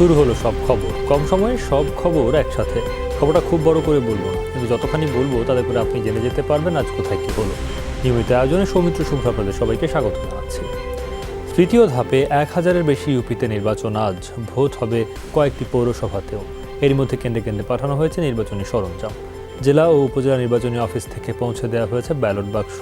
শুরু হলো সব খবর, কম সময়ে সব খবর একসাথে। খবরটা খুব বড় করে বলবো না, কিন্তু যতখানি বলবো তাতে করে আপনি জেনে যেতে পারবেন আজ কোথায় কি হলো। নিয়মিত আয়োজনে সৌমিত্র শুভ্র আপনাদের সবাইকে স্বাগত জানাচ্ছি। তৃতীয় ধাপে 1000-এর বেশি ইউপিতে নির্বাচন আজ। ভোট হবে কয়েকটি পৌরসভাতেও। এরই মধ্যে কেন্দ্রে কেন্দ্রে পাঠানো হয়েছে নির্বাচনী সরঞ্জাম। জেলা ও উপজেলা নির্বাচনী অফিস থেকে পৌঁছে দেওয়া হয়েছে ব্যালট বাক্স,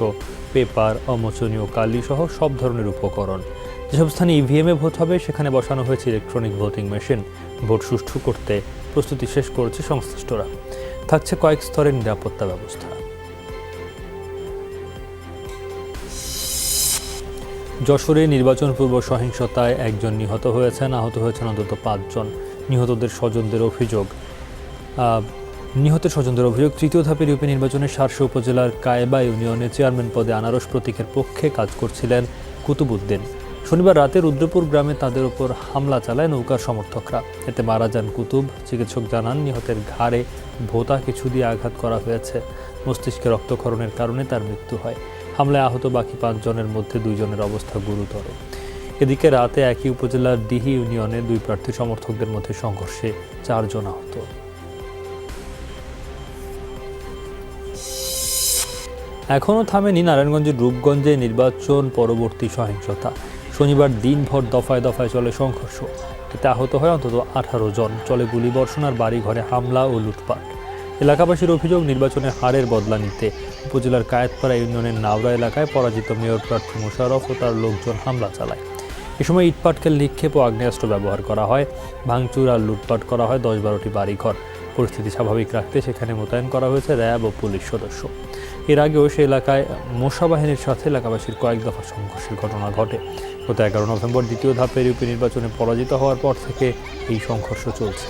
পেপার, অমোচনীয় কালি সহ সব ধরনের উপকরণ। যেসব স্থানে ইভিএমে ভোট হবে সেখানে বসানো হয়েছে ইলেকট্রনিক ভোটিং মেশিন। ভোট সুষ্ঠু করতে প্রস্তুতি শেষ করেছে সংশ্লিষ্টরা। থাকছে কয়েক স্তরের নিরাপত্তা ব্যবস্থা। যশোরে নির্বাচন পূর্ব সহিংসতায় একজন নিহত হয়েছেন, আহত হয়েছেন অন্তত 5 জন। নিহতের স্বজনদের অভিযোগ তৃতীয় ধাপের ইউপি নির্বাচনে শার্শা উপজেলার কায়েবা ইউনিয়নে চেয়ারম্যান পদে আনারস প্রতীকের পক্ষে কাজ করছিলেন কুতুবউদ্দিন। শনিবার রাতে রুদ্রপুর গ্রামে তাদের উপর হামলা চালায় নৌকার সমর্থকরা। এতে মারা যান কুতুব। চিকিৎসক জানান, নিহতের ঘাড়ে ভোঁতা কিছু দিয়ে আঘাত করা হয়েছে। মস্তিষ্কে রক্তক্ষরণের কারণে তার মৃত্যু হয়। হামলায় আহত বাকি 5 জনের মধ্যে 2 জনের অবস্থা গুরুতর। এদিকে রাতে একই উপজেলার ডিহি ইউনিয়নে 2 প্রার্থী সমর্থকদের মধ্যে সংঘর্ষে 4 জন আহত। এখনও থামেনি নারায়ণগঞ্জের রূপগঞ্জে নির্বাচন পরবর্তী সহিংসতা। শনিবার দিনভর দফায় দফায় চলে সংঘর্ষ। এতে আহত হয় অন্তত 18 জন। চলে গুলিবর্ষণ আর বাড়িঘরে হামলা ও লুটপাট। এলাকাবাসীর অভিযোগ, নির্বাচনের হারের বদলা নিতে উপজেলার কায়েতপাড়া ইউনিয়নের নাওরা এলাকায় পরাজিত মেয়র প্রার্থী মোশাররফ ও তার লোকজন হামলা চালায়। এ সময় ইটপাটকেল নিক্ষেপ ও আগ্নেয়াস্ত্র ব্যবহার করা হয়। ভাঙচুর আর লুটপাট করা হয় 10-12টি বাড়িঘর। পরিস্থিতি স্বাভাবিক রাখতে সেখানে মোতায়েন করা হয়েছে র্যাব ও পুলিশ সদস্য। এর আগেও সে এলাকায় মোশা বাহিনীর সাথে এলাকাবাসীর কয়েক দফা সংঘর্ষের ঘটনা ঘটে। গত 11 নভেম্বর দ্বিতীয় ধাপের ইউপি নির্বাচনে পরাজিত হওয়ার পর থেকে এই সংঘর্ষ চলছে।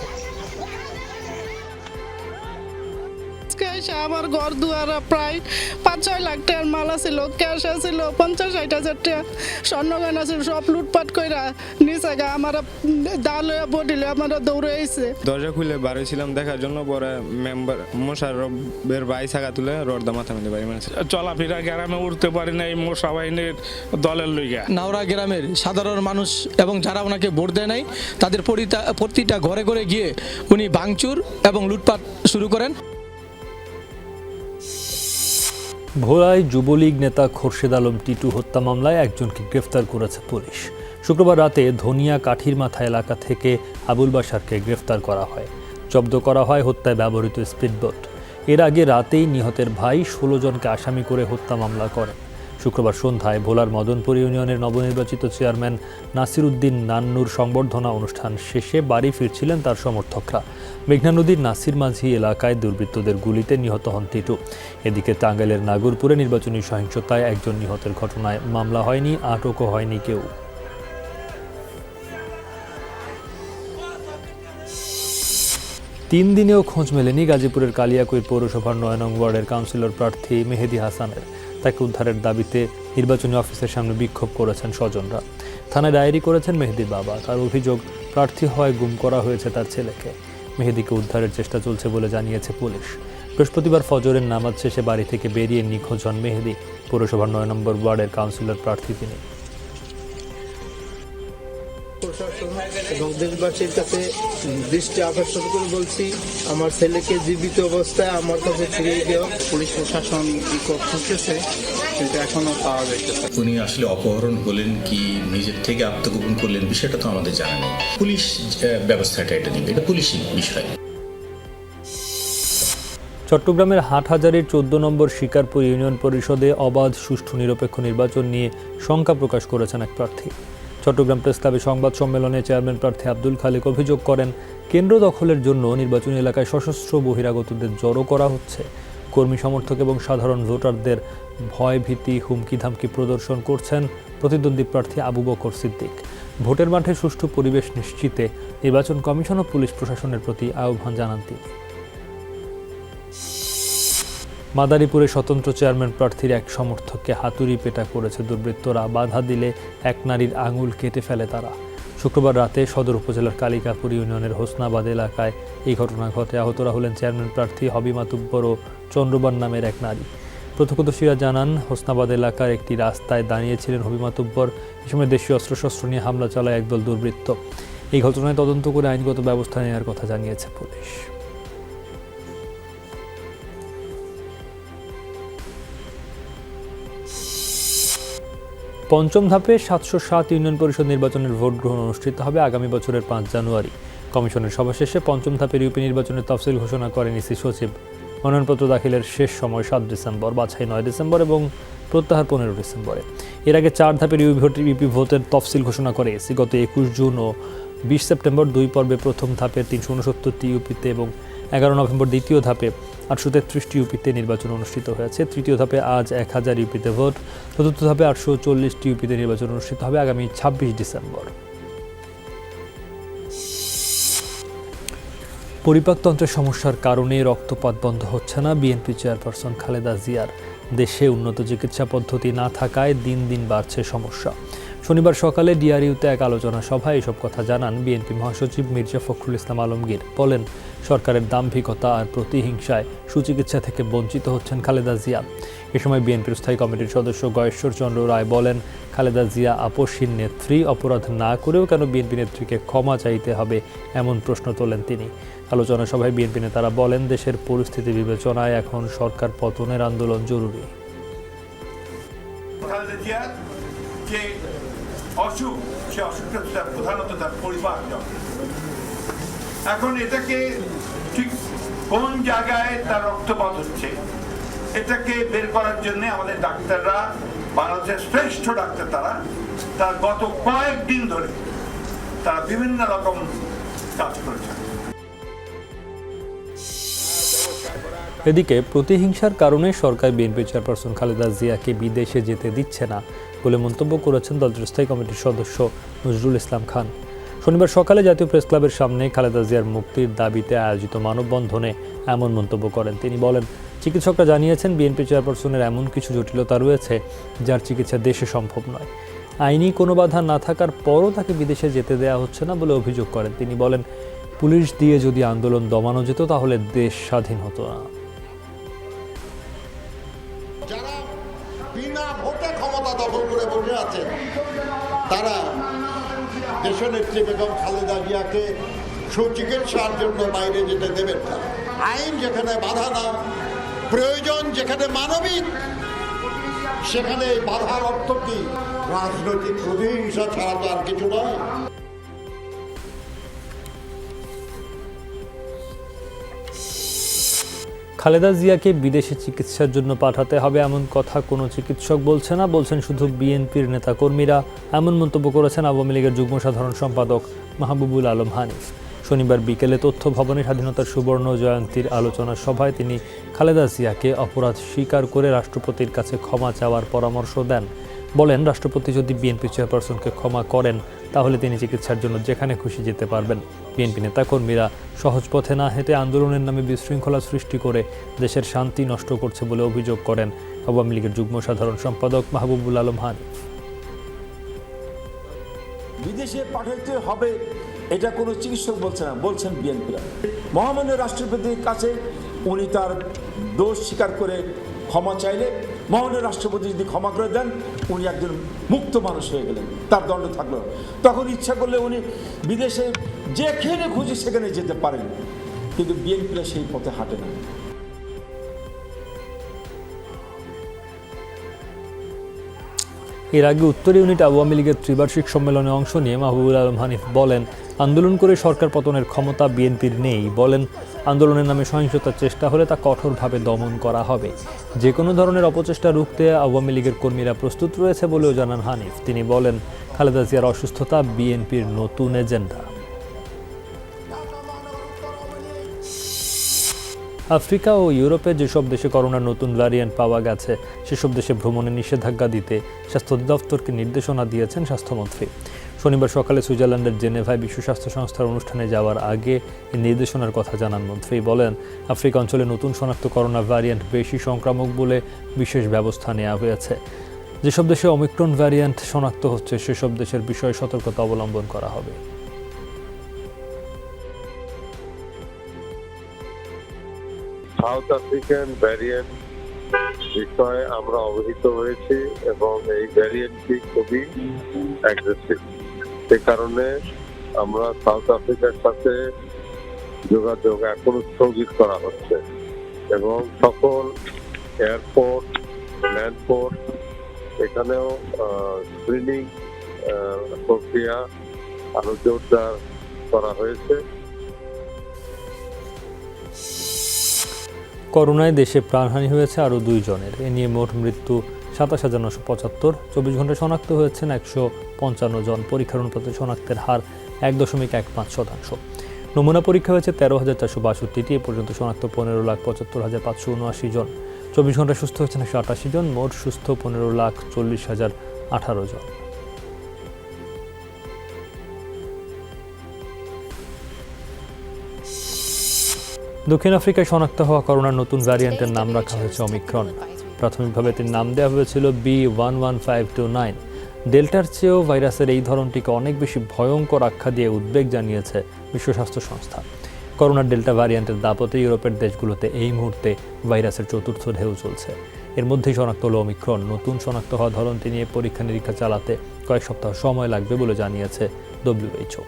আমার ঘর দুয়ার প্রায় 5-6 লাখ টাকার মাল ছিল, ক্যাশ ছিল 50-60 হাজার টাকা, স্বর্ণগয়না ছিল, সব লুটপাট কইরা নিচে গা আমার দাল হয়ে বডিলে আমার দৌড়ে আইছে। দরজা খুলে বাড়ি ছিলাম দেখার জন্য, পরে মেম্বার মোশাররফের ভাই ছাগা তুলে রডদা মাথা মেরে বাড়ি মারছে। চলাফেরা গ্রামে উঠতে পারি না এই মোশা বাহিনীর দলের লইগা। নাওরা গ্রামের সাধারণ মানুষ এবং যারা ওনাকে ভোট দেয় নাই তাদের প্রতিটা ঘরে ঘরে গিয়ে উনি ভাঙচুর এবং লুটপাট শুরু করেন। ভোলায় যুবলীগ নেতা খোরশেদ আলম টিটু হত্যা মামলায় একজনকে গ্রেফতার করেছে পুলিশ। শুক্রবার রাতে ধনিয়া কাঠির মাথা এলাকা থেকে আবুল বাশারকে গ্রেফতার করা হয়। জব্দ করা হয় হত্যায় ব্যবহৃত স্পিডবোট। এর আগে রাতেই নিহতের ভাই 16 জনকে আসামি করে হত্যা মামলা করেন। শুক্রবার সন্ধ্যায় ভোলার মদনপুর ইউনিয়নের নবনির্বাচিত চেয়ারম্যান নাসির উদ্দিন নান্নুর সংবর্ধনা অনুষ্ঠান শেষে বাড়ি ফিরছিলেন তার সমর্থকরা। মেঘনা নদীর নাসির মাঝি এলাকায় দুর্বৃত্তদের গুলিতে নিহত হন টিটু। এদিকে টাঙ্গাইলের নাগরপুরে নির্বাচনী সহিংসতায় একজন নিহতের ঘটনায় মামলা হয়নি, আটকও হয়নি কেউ। তিন দিনেও খোঁজ মেলেনি গাজীপুরের কালিয়াকৈর পৌরসভার 9 নং ওয়ার্ডের কাউন্সিলর প্রার্থী মেহেদী হাসানের। তাকে উদ্ধারের দাবিতে নির্বাচনী অফিসের সামনে বিক্ষোভ করেছেন স্বজনরা। থানায় ডায়েরি করেছেন মেহেদীর বাবা। তার অভিযোগ, প্রার্থী হওয়ায় গুম করা হয়েছে তার ছেলেকে। মেহেদীকে উদ্ধারের চেষ্টা চলছে বলে জানিয়েছে পুলিশ। বৃহস্পতিবার ফজরের নামাজ শেষে বাড়ি থেকে বেরিয়ে নিখোঁজ হন মেহেদী। পৌরসভার 9 নম্বর ওয়ার্ডের কাউন্সিলর প্রার্থী তিনি। প্রশাসন এবং দেশবাসীর কাছে দৃষ্টি আকর্ষণ করে বলছি, আমার ছেলেকে জীবিত অবস্থায় আমার কাছে ফিরিয়ে দেওয়া। পুলিশ প্রশাসন খুঁজতেছে কিন্তু এখনো পাওয়া যাইতেছে। উনি আসলে অপহরণ হলেন কি নিজের থেকে আত্মগোপন করলেন বিষয়টা তো আমাদের জানা নেই। পুলিশ ব্যবস্থাটা এটা নিবে, এটা পুলিশই বিষয়। চট্টগ্রামের হাটহাজারীর 14 নম্বর শিকারপুর ইউনিয়ন পরিষদে অবাধ, সুষ্ঠু, নিরপেক্ষ নির্বাচন নিয়ে শঙ্কা প্রকাশ করেছেন এক প্রার্থী। চট্টগ্রাম প্রেস ক্লাবে সংবাদ সম্মেলনে চেয়ারম্যান প্রার্থী আব্দুল খালেক অভিযোগ করেন, কেন্দ্র দখলের জন্য নির্বাচনী এলাকায় সশস্ত্র বহিরাগতদের জড়ো করা হচ্ছে। কর্মী সমর্থক এবং সাধারণ ভোটারদের ভয়, ভীতি, হুমকি ধামকি প্রদর্শন করছেন প্রতিদ্বন্দ্বী প্রার্থী আবু বকর সিদ্দিক। ভোটের মাঠে সুষ্ঠু পরিবেশ নিশ্চিতে নির্বাচন কমিশন ও পুলিশ প্রশাসনের প্রতি আহ্বান জানান তিনি। মাদারীপুরে স্বতন্ত্র চেয়ারম্যান প্রার্থীর এক সমর্থককে হাতুড়ি পেটা করেছে দুর্বৃত্তরা। বাধা দিলে এক নারীর আঙুল কেটে ফেলে তারা। শুক্রবার রাতে সদর উপজেলার কালিকাপুর ইউনিয়নের হোসনাবাদ এলাকায় এই ঘটনা ঘটে। আহতরা হলেন চেয়ারম্যান প্রার্থী হবি মাতুব্বর ও চন্দ্রবান নামের এক নারী। প্রত্যক্ষদর্শীরা জানান, হোসনাবাদ এলাকার একটি রাস্তায় দাঁড়িয়েছিলেন হবি মাতুব্বর। এ সময় দেশীয় অস্ত্রশস্ত্র নিয়ে হামলা চালায় একদল দুর্বৃত্ত। এই ঘটনায় তদন্ত করে আইনগত ব্যবস্থা নেওয়ার কথা জানিয়েছে পুলিশ। পঞ্চম ধাপে 707 ইউনিয়ন পরিষদ নির্বাচনের ভোট গ্রহণ অনুষ্ঠিত হবে আগামী বছরের 5 জানুয়ারি। কমিশনের সভা শেষে পঞ্চম ধাপের ইউপি নির্বাচনের তফসিল ঘোষণা করেন ইসি সচিব। মনোনয়নপত্র দাখিলের শেষ সময় 7 ডিসেম্বর, বাছাই 9 ডিসেম্বর এবং প্রত্যাহার 15 ডিসেম্বরে। এর আগে 4 ধাপের ইউপি ভোটের তফসিল ঘোষণা করে ইসি গত 21 জুন ও 20 সেপ্টেম্বর 2 পর্বে প্রথম ধাপের 369টি ইউপিতে এবং 11 নভেম্বর দ্বিতীয় ধাপে 833টি ইউপিতে নির্বাচন অনুষ্ঠিত হয়েছে। তৃতীয় ধাপে আজ 1000 ইউপিতে ভোট। চতুর্থ ধাপে 840টি ইউপিতে নির্বাচন অনুষ্ঠিত হবে আগামী 26 ডিসেম্বর। পরিপাকতন্ত্রের সমস্যার কারণে রক্তপাত বন্ধ হচ্ছে না বিএনপি চেয়ারপারসন খালেদা জিয়ার। দেশে উন্নত চিকিৎসা পদ্ধতি না থাকায় দিন দিন বাড়ছে সমস্যা। শনিবার সকালে ডিআরইউতে এক আলোচনা সভায় এসব কথা জানান বিএনপি মহাসচিব মির্জা ফখরুল ইসলাম আলমগীর। বলেন, সরকারের দাম্ভিকতা আর প্রতিহিংসায় সুচিকিৎসা থেকে বঞ্চিত হচ্ছেন খালেদা জিয়া। এ সময় বিএনপির স্থায়ী কমিটির সদস্য গয়েশ্বর চন্দ্র রায় বলেন, খালেদা জিয়া আপসহীন নেত্রী, অপরাধ না করেও কেন বিএনপি নেত্রীকে ক্ষমা চাইতে হবে এমন প্রশ্ন তোলেন তিনি। আলোচনা সভায় বিএনপি নেতারা বলেন, দেশের পরিস্থিতি বিবেচনায় এখন সরকার পতনের আন্দোলন জরুরি। যে অসুখ, সে অসুখটা প্রধানত তার পরিবার। এখন এটাকে ঠিক কোন জায়গায় তার রক্তপাত হচ্ছে এটাকে বের করার জন্য আমাদের ডাক্তাররা, বাংলাদেশের শ্রেষ্ঠ ডাক্তার তারা গত কয়েকদিন ধরে তারা বিভিন্ন রকম কাজ করেছেন। এদিকে প্রতিহিংসার কারণে সরকার বিএনপি চেয়ারপারসন খালেদা জিয়াকে বিদেশে যেতে দিচ্ছে না বলে মন্তব্য করেছেন দলটির স্থায়ী কমিটির সদস্য নজরুল ইসলাম খান। শনিবার সকালে জাতীয় প্রেস ক্লাবের সামনে খালেদা জিয়ার মুক্তির দাবিতে আয়োজিত মানববন্ধনে এমন মন্তব্য করেন তিনি। বলেন, চিকিৎসকরা জানিয়েছেন বিএনপি চেয়ারপারসনের এমন কিছু জটিলতা রয়েছে যার চিকিৎসা দেশে সম্ভব নয়। আইনি কোনো বাধা না থাকার পরও তাকে বিদেশে যেতে দেওয়া হচ্ছে না বলে অভিযোগ করেন তিনি। বলেন, পুলিশ দিয়ে যদি আন্দোলন দমানো যেত তাহলে দেশ স্বাধীন হতো না। যারা বিনা ভোটে ক্ষমতা দখল করে বসে আছেন তারা দেশনেত্রী বেগম খালেদা জিয়াকে সুচিকিৎসার জন্য বাইরে যেতে দেবেন না। আইন যেখানে বাধা না প্রয়োজন, যেখানে মানবিক, সেখানে বাধার অর্থ কি? রাজনৈতিক প্রতিহিংসা ছাড়া তো আর কিছু নয়। খালেদা জিয়াকে বিদেশে চিকিৎসার জন্য পাঠাতে হবে এমন কথা কোনো চিকিৎসক বলছে না, বলছেন শুধু বিএনপির নেতাকর্মীরা। এমন মন্তব্য করেছেন আওয়ামী লীগের যুগ্ম সাধারণ সম্পাদক মাহবুবুল আলম হানিফ। শনিবার বিকেলে তথ্য ভবনে স্বাধীনতার সুবর্ণ জয়ন্তীর আলোচনা সভায় তিনি খালেদা জিয়াকে অপরাধ স্বীকার করে রাষ্ট্রপতির কাছে ক্ষমা চাওয়ার পরামর্শ দেন। বলেন, রাষ্ট্রপতি যদি বিএনপি চেয়ারপারসনকে ক্ষমা করেন তাহলে তিনি চিকিৎসার জন্য যেখানে খুশি যেতে পারবেন। বিএনপি নেতাকর্মীরা সহজ পথে না হেঁটে আন্দোলনের নামে বিশৃঙ্খলা সৃষ্টি করে দেশের শান্তি নষ্ট করছে বলে অভিযোগ করেন আওয়ামী লীগের যুগ্ম সাধারণ সম্পাদক মাহবুবুল আলম হানিফ। বিদেশে পাঠাইতে হবে এটা কোনো চিকিৎসক বলছে না, বলছেন বিএনপিরা। মহামান্য রাষ্ট্রপতির কাছে উনি তার দোষ স্বীকার করে ক্ষমা চাইলে মহামান্য রাষ্ট্রপতি যদি ক্ষমা করে দেন উনি একজন মুক্ত মানুষ হয়ে গেলেন, তার দণ্ড থাকলো। তখন ইচ্ছা করলে উনি বিদেশে যেখানে খুঁজে সেখানে যেতে পারেন, কিন্তু বিএনপিরা সেই পথে হাঁটে না। এর আগে উত্তর ইউনিট আওয়ামী লীগের ত্রিবার্ষিক সম্মেলনে অংশ নিয়ে মাহবুবুল আলম হানিফ বলেন, আন্দোলন করে সরকার পতনের ক্ষমতা বিএনপির নেই। বলেন, আন্দোলনের নামে সহিংসতার চেষ্টা হলে তা কঠোরভাবে দমন করা হবে। যে কোনো ধরনের অপচেষ্টা রুখতে আওয়ামী লীগের কর্মীরা প্রস্তুত রয়েছে বলেও জানান হানিফ। তিনি বলেন, খালেদা জিয়ার অসুস্থতা বিএনপির নতুন এজেন্ডা। আফ্রিকা ও ইউরোপে যেসব দেশে করোনার নতুন ভ্যারিয়েন্ট পাওয়া গেছে সেসব দেশে ভ্রমণে নিষেধাজ্ঞা দিতে স্বাস্থ্য অধিদপ্তরকে নির্দেশনা দিয়েছেন স্বাস্থ্যমন্ত্রী। শনিবার সকালে সুইজারল্যান্ডের জেনেভায় বিশ্ব স্বাস্থ্য সংস্থার অনুষ্ঠানে যাওয়ার আগে এই নির্দেশনার কথা জানান মন্ত্রী। বলেন, আফ্রিকা অঞ্চলে নতুন শনাক্ত করোনা ভ্যারিয়েন্ট বেশি সংক্রামক বলে বিশেষ ব্যবস্থা নেওয়া হয়েছে। যেসব দেশে ওমিক্রন ভ্যারিয়েন্ট শনাক্ত হচ্ছে সেসব দেশের বিষয়ে সতর্কতা অবলম্বন করা হবে। সাউথ আফ্রিকান ভ্যারিয়েন্ট বিষয়ে আমরা অবহিত হয়েছি এবং এই ভ্যারিয়েন্টটি খুবই অ্যাগ্রেসিভ। সে কারণে আমরা সাউথ আফ্রিকার সাথে যোগাযোগ এখনো স্থগিত করা হচ্ছে এবং সকল এয়ারপোর্ট, ল্যান্ডপোর্ট এখানেও স্ক্রিনিং প্রক্রিয়া আরো জোরদার করা হয়েছে। করোনায় দেশে প্রাণহানি হয়েছে আরও 2 জনের। এ নিয়ে মোট মৃত্যু 27,975। 24 ঘন্টায় শনাক্ত হয়েছেন 155 জন। পরীক্ষার অনুপাতে শনাক্তের হার 1.15%। নমুনা পরীক্ষা হয়েছে 13,462টি। এ পর্যন্ত শনাক্ত 15,75,579 জন। 24 ঘন্টায় সুস্থ হয়েছেন 188 জন। মোট সুস্থ 15,40,018 জন। দক্ষিণ আফ্রিকায় শনাক্ত হওয়া করোনার নতুন ভ্যারিয়েন্টের নাম রাখা হয়েছে ওমিক্রন। প্রাথমিকভাবে এটির নাম দেওয়া হয়েছিল B11529। ডেল্টার চেয়েও ভাইরাসের এই ধরনটিকে অনেক বেশি ভয়ঙ্কর আখ্যা দিয়ে উদ্বেগ জানিয়েছে বিশ্ব স্বাস্থ্য সংস্থা। করোনার ডেল্টা ভ্যারিয়েন্টের দাপটে ইউরোপের দেশগুলোতে এই মুহূর্তে ভাইরাসের চতুর্থ ঢেউ চলছে। এর মধ্যেই শনাক্ত হলো ওমিক্রন। নতুন শনাক্ত হওয়া ধরনটি নিয়ে পরীক্ষা নিরীক্ষা চালাতে কয়েক সপ্তাহ সময় লাগবে বলে জানিয়েছে WHO।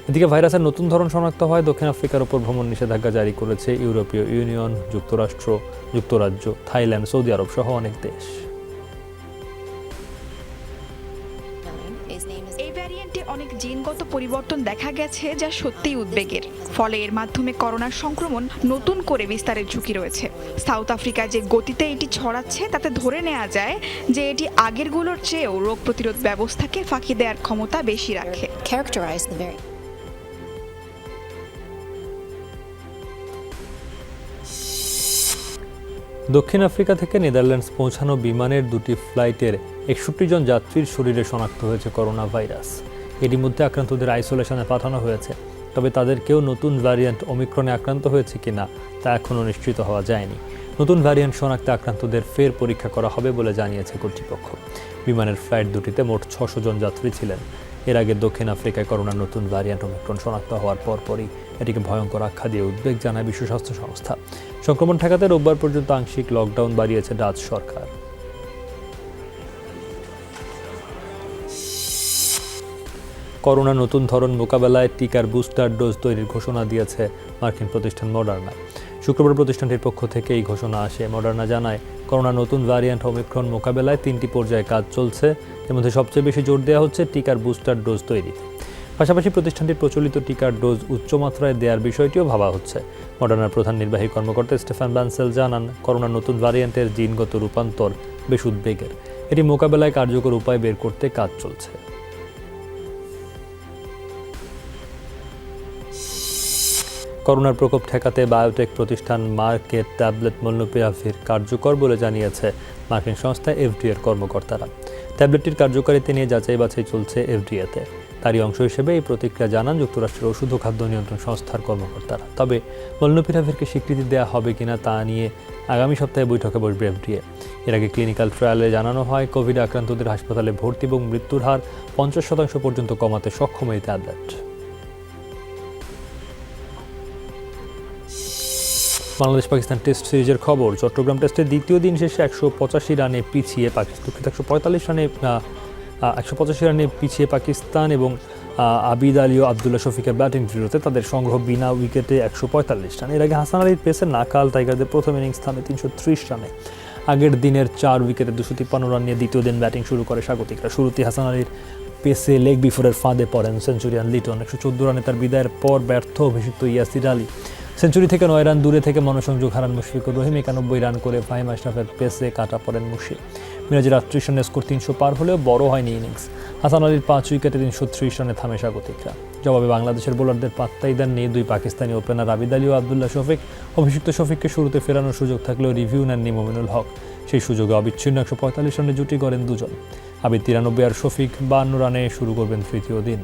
এদিকে ভাইরাসের নতুন ধরন শনাক্ত হয় দক্ষিণ আফ্রিকার উপর ভ্রমণ নিষেধাজ্ঞা জারি করেছে ইউরোপীয় ইউনিয়ন, যুক্তরাষ্ট্র, যুক্তরাজ্য, থাইল্যান্ড, সৌদি আরব সহ অনেক দেশ। এই ভ্যারিয়েন্টে অনেক জিনগত পরিবর্তন দেখা গেছে যা সত্যিই উদ্বেগের। ফলে এর মাধ্যমে করোনার সংক্রমণ নতুন করে বিস্তারের ঝুঁকি রয়েছে। সাউথ আফ্রিকায় যে গতিতে এটি ছড়াচ্ছে তাতে ধরে নেওয়া যায় যে এটি আগেরগুলোর চেয়েও রোগ প্রতিরোধ ব্যবস্থাকে ফাঁকি দেওয়ার ক্ষমতা বেশি রাখে। দক্ষিণ আফ্রিকা থেকে নেদারল্যান্ডস পৌঁছানো বিমানের 2টি ফ্লাইটের 61 জন যাত্রীর শরীরে শনাক্ত হয়েছে করোনা ভাইরাস। এরই মধ্যে আক্রান্তদের আইসোলেশনে পাঠানো হয়েছে। তবে তাদের কেউ নতুন ভ্যারিয়েন্ট ওমিক্রনে আক্রান্ত হয়েছে কিনা তা এখনও নিশ্চিত হওয়া যায়নি। নতুন ভ্যারিয়েন্ট শনাক্তে আক্রান্তদের ফের পরীক্ষা করা হবে বলে জানিয়েছে কর্তৃপক্ষ। বিমানের ফ্লাইট 2টিতে মোট 600 জন যাত্রী ছিলেন। এর আগে দক্ষিণ আফ্রিকায় করোনার নতুন ভ্যারিয়েন্ট ওমিক্রন শনাক্ত হওয়ার পরপরই এটিকে ভয়ঙ্কর আখ্যা দিয়ে উদ্বেগ জানায় বিশ্ব স্বাস্থ্য সংস্থা। সংক্রমণ ঠেকাতে রোববার পর্যন্ত আংশিক লকডাউন বাড়িয়েছে ডাচ সরকার। করোনার নতুন ধরন মোকাবেলায় টিকার বুস্টার ডোজ তৈরির ঘোষণা দিয়েছে মার্কিন প্রতিষ্ঠান মডার্না। শুক্রবার প্রতিষ্ঠানটির পক্ষ থেকে এই ঘোষণা আসে। মডার্না জানায়, করোনার নতুন ভ্যারিয়েন্ট ওমিক্রন মোকাবেলায় 3টি পর্যায়ে কাজ চলছে। এর মধ্যে সবচেয়ে বেশি জোর দেওয়া হচ্ছে টিকার বুস্টার ডোজ তৈরিতে। পাশাপাশি প্রতিষ্ঠানটির প্রচলিত টিকার ডোজ উচ্চমাত্রায় দেওয়ার বিষয়টিও ভাবা হচ্ছে। মডার্নার প্রধান নির্বাহী কর্মকর্তা স্টেফান ব্যানসেল জানান, করোনার নতুন ভ্যারিয়েন্টের জিনগত রূপান্তর বেশ উদ্বেগের। এটি মোকাবেলায় কার্যকর উপায় বের করতে কাজ চলছে। করোনার প্রকোপ ঠেকাতে বায়োটেক প্রতিষ্ঠান মার্কের ট্যাবলেট মলনুপিরাভির কার্যকর বলে জানিয়েছে মার্কিন সংস্থা FDA-র কর্মকর্তারা। ট্যাবলেটটির কার্যকারিতা নিয়ে যাচাই বাছাই চলছে FDA-তে। তারই অংশ হিসেবে এই প্রতিক্রিয়া জানান যুক্তরাষ্ট্রের ওষুধ ও খাদ্য নিয়ন্ত্রণ সংস্থার কর্মকর্তারা। তবে মলনুপিরাভিরকে স্বীকৃতি দেওয়া হবে কিনা তা নিয়ে আগামী সপ্তাহে বৈঠকে বসবে FDA। এর আগে ক্লিনিক্যাল ট্রায়ালে জানানো হয়, কোভিড আক্রান্তদের হাসপাতালে ভর্তি এবং মৃত্যুর হার 50% পর্যন্ত কমাতে সক্ষম এই ট্যাবলেট। বাংলাদেশ পাকিস্তান টেস্ট সিরিজের খবর। চট্টগ্রাম টেস্টের দ্বিতীয় দিন শেষে 185 রানে পিছিয়ে 185 রানে পিছিয়ে পাকিস্তান এবং আবিদ আলী ও আবদুল্লাহ শফিকের ব্যাটিং দৃঢ়তে তাদের সংগ্রহ বিনা উইকেটে 145 রান। এর আগে হাসান আলীর পেসে নাকাল টাইগারদের প্রথম ইনিংস থামে 330 রানে। আগের দিনের 4 উইকেটে 253 রান নিয়ে দ্বিতীয় দিন ব্যাটিং শুরু করে স্বাগতিকরা। শুরুতেই হাসান আলীর পেসে লেগ বিফোরের ফাঁদে পড়েন সেঞ্চুরিয়ান লিটন। 114 রানে তার বিদায়ের পর ব্যর্থ অভিষিক্ত ইয়াসির আলী। সেঞ্চুরি থেকে 9 রান দূরে থেকে মনোসংযোগ হারান মুশফিকুর রহিম। 91 রান করে ফাহিম আশরাফের পেসে কাটা পড়েন মুশফিক। মিরাজের 38 রানের স্কোর 300 পার হলেও বড় হয়নি ইনিংস। হাসান আলীর 5 উইকেটে 330 রানে থামে স্বাগতিকরা। জবাবে বাংলাদেশের বোলারদের পাত্তাই দেননি 2 পাকিস্তানি ওপেনার আবিদ আলী ও আবদুল্লাহ শফিক। অভিষিক্ত শফিককে শুরুতে ফেরানোর সুযোগ থাকলেও রিভিউ নেননি মোমিনুল হক। সেই সুযোগে অবিচ্ছিন্ন 145 রানে জুটি গড়েন দুজন। আবিদ 93 আর শফিক 52 রানে শুরু করবেন তৃতীয় দিন।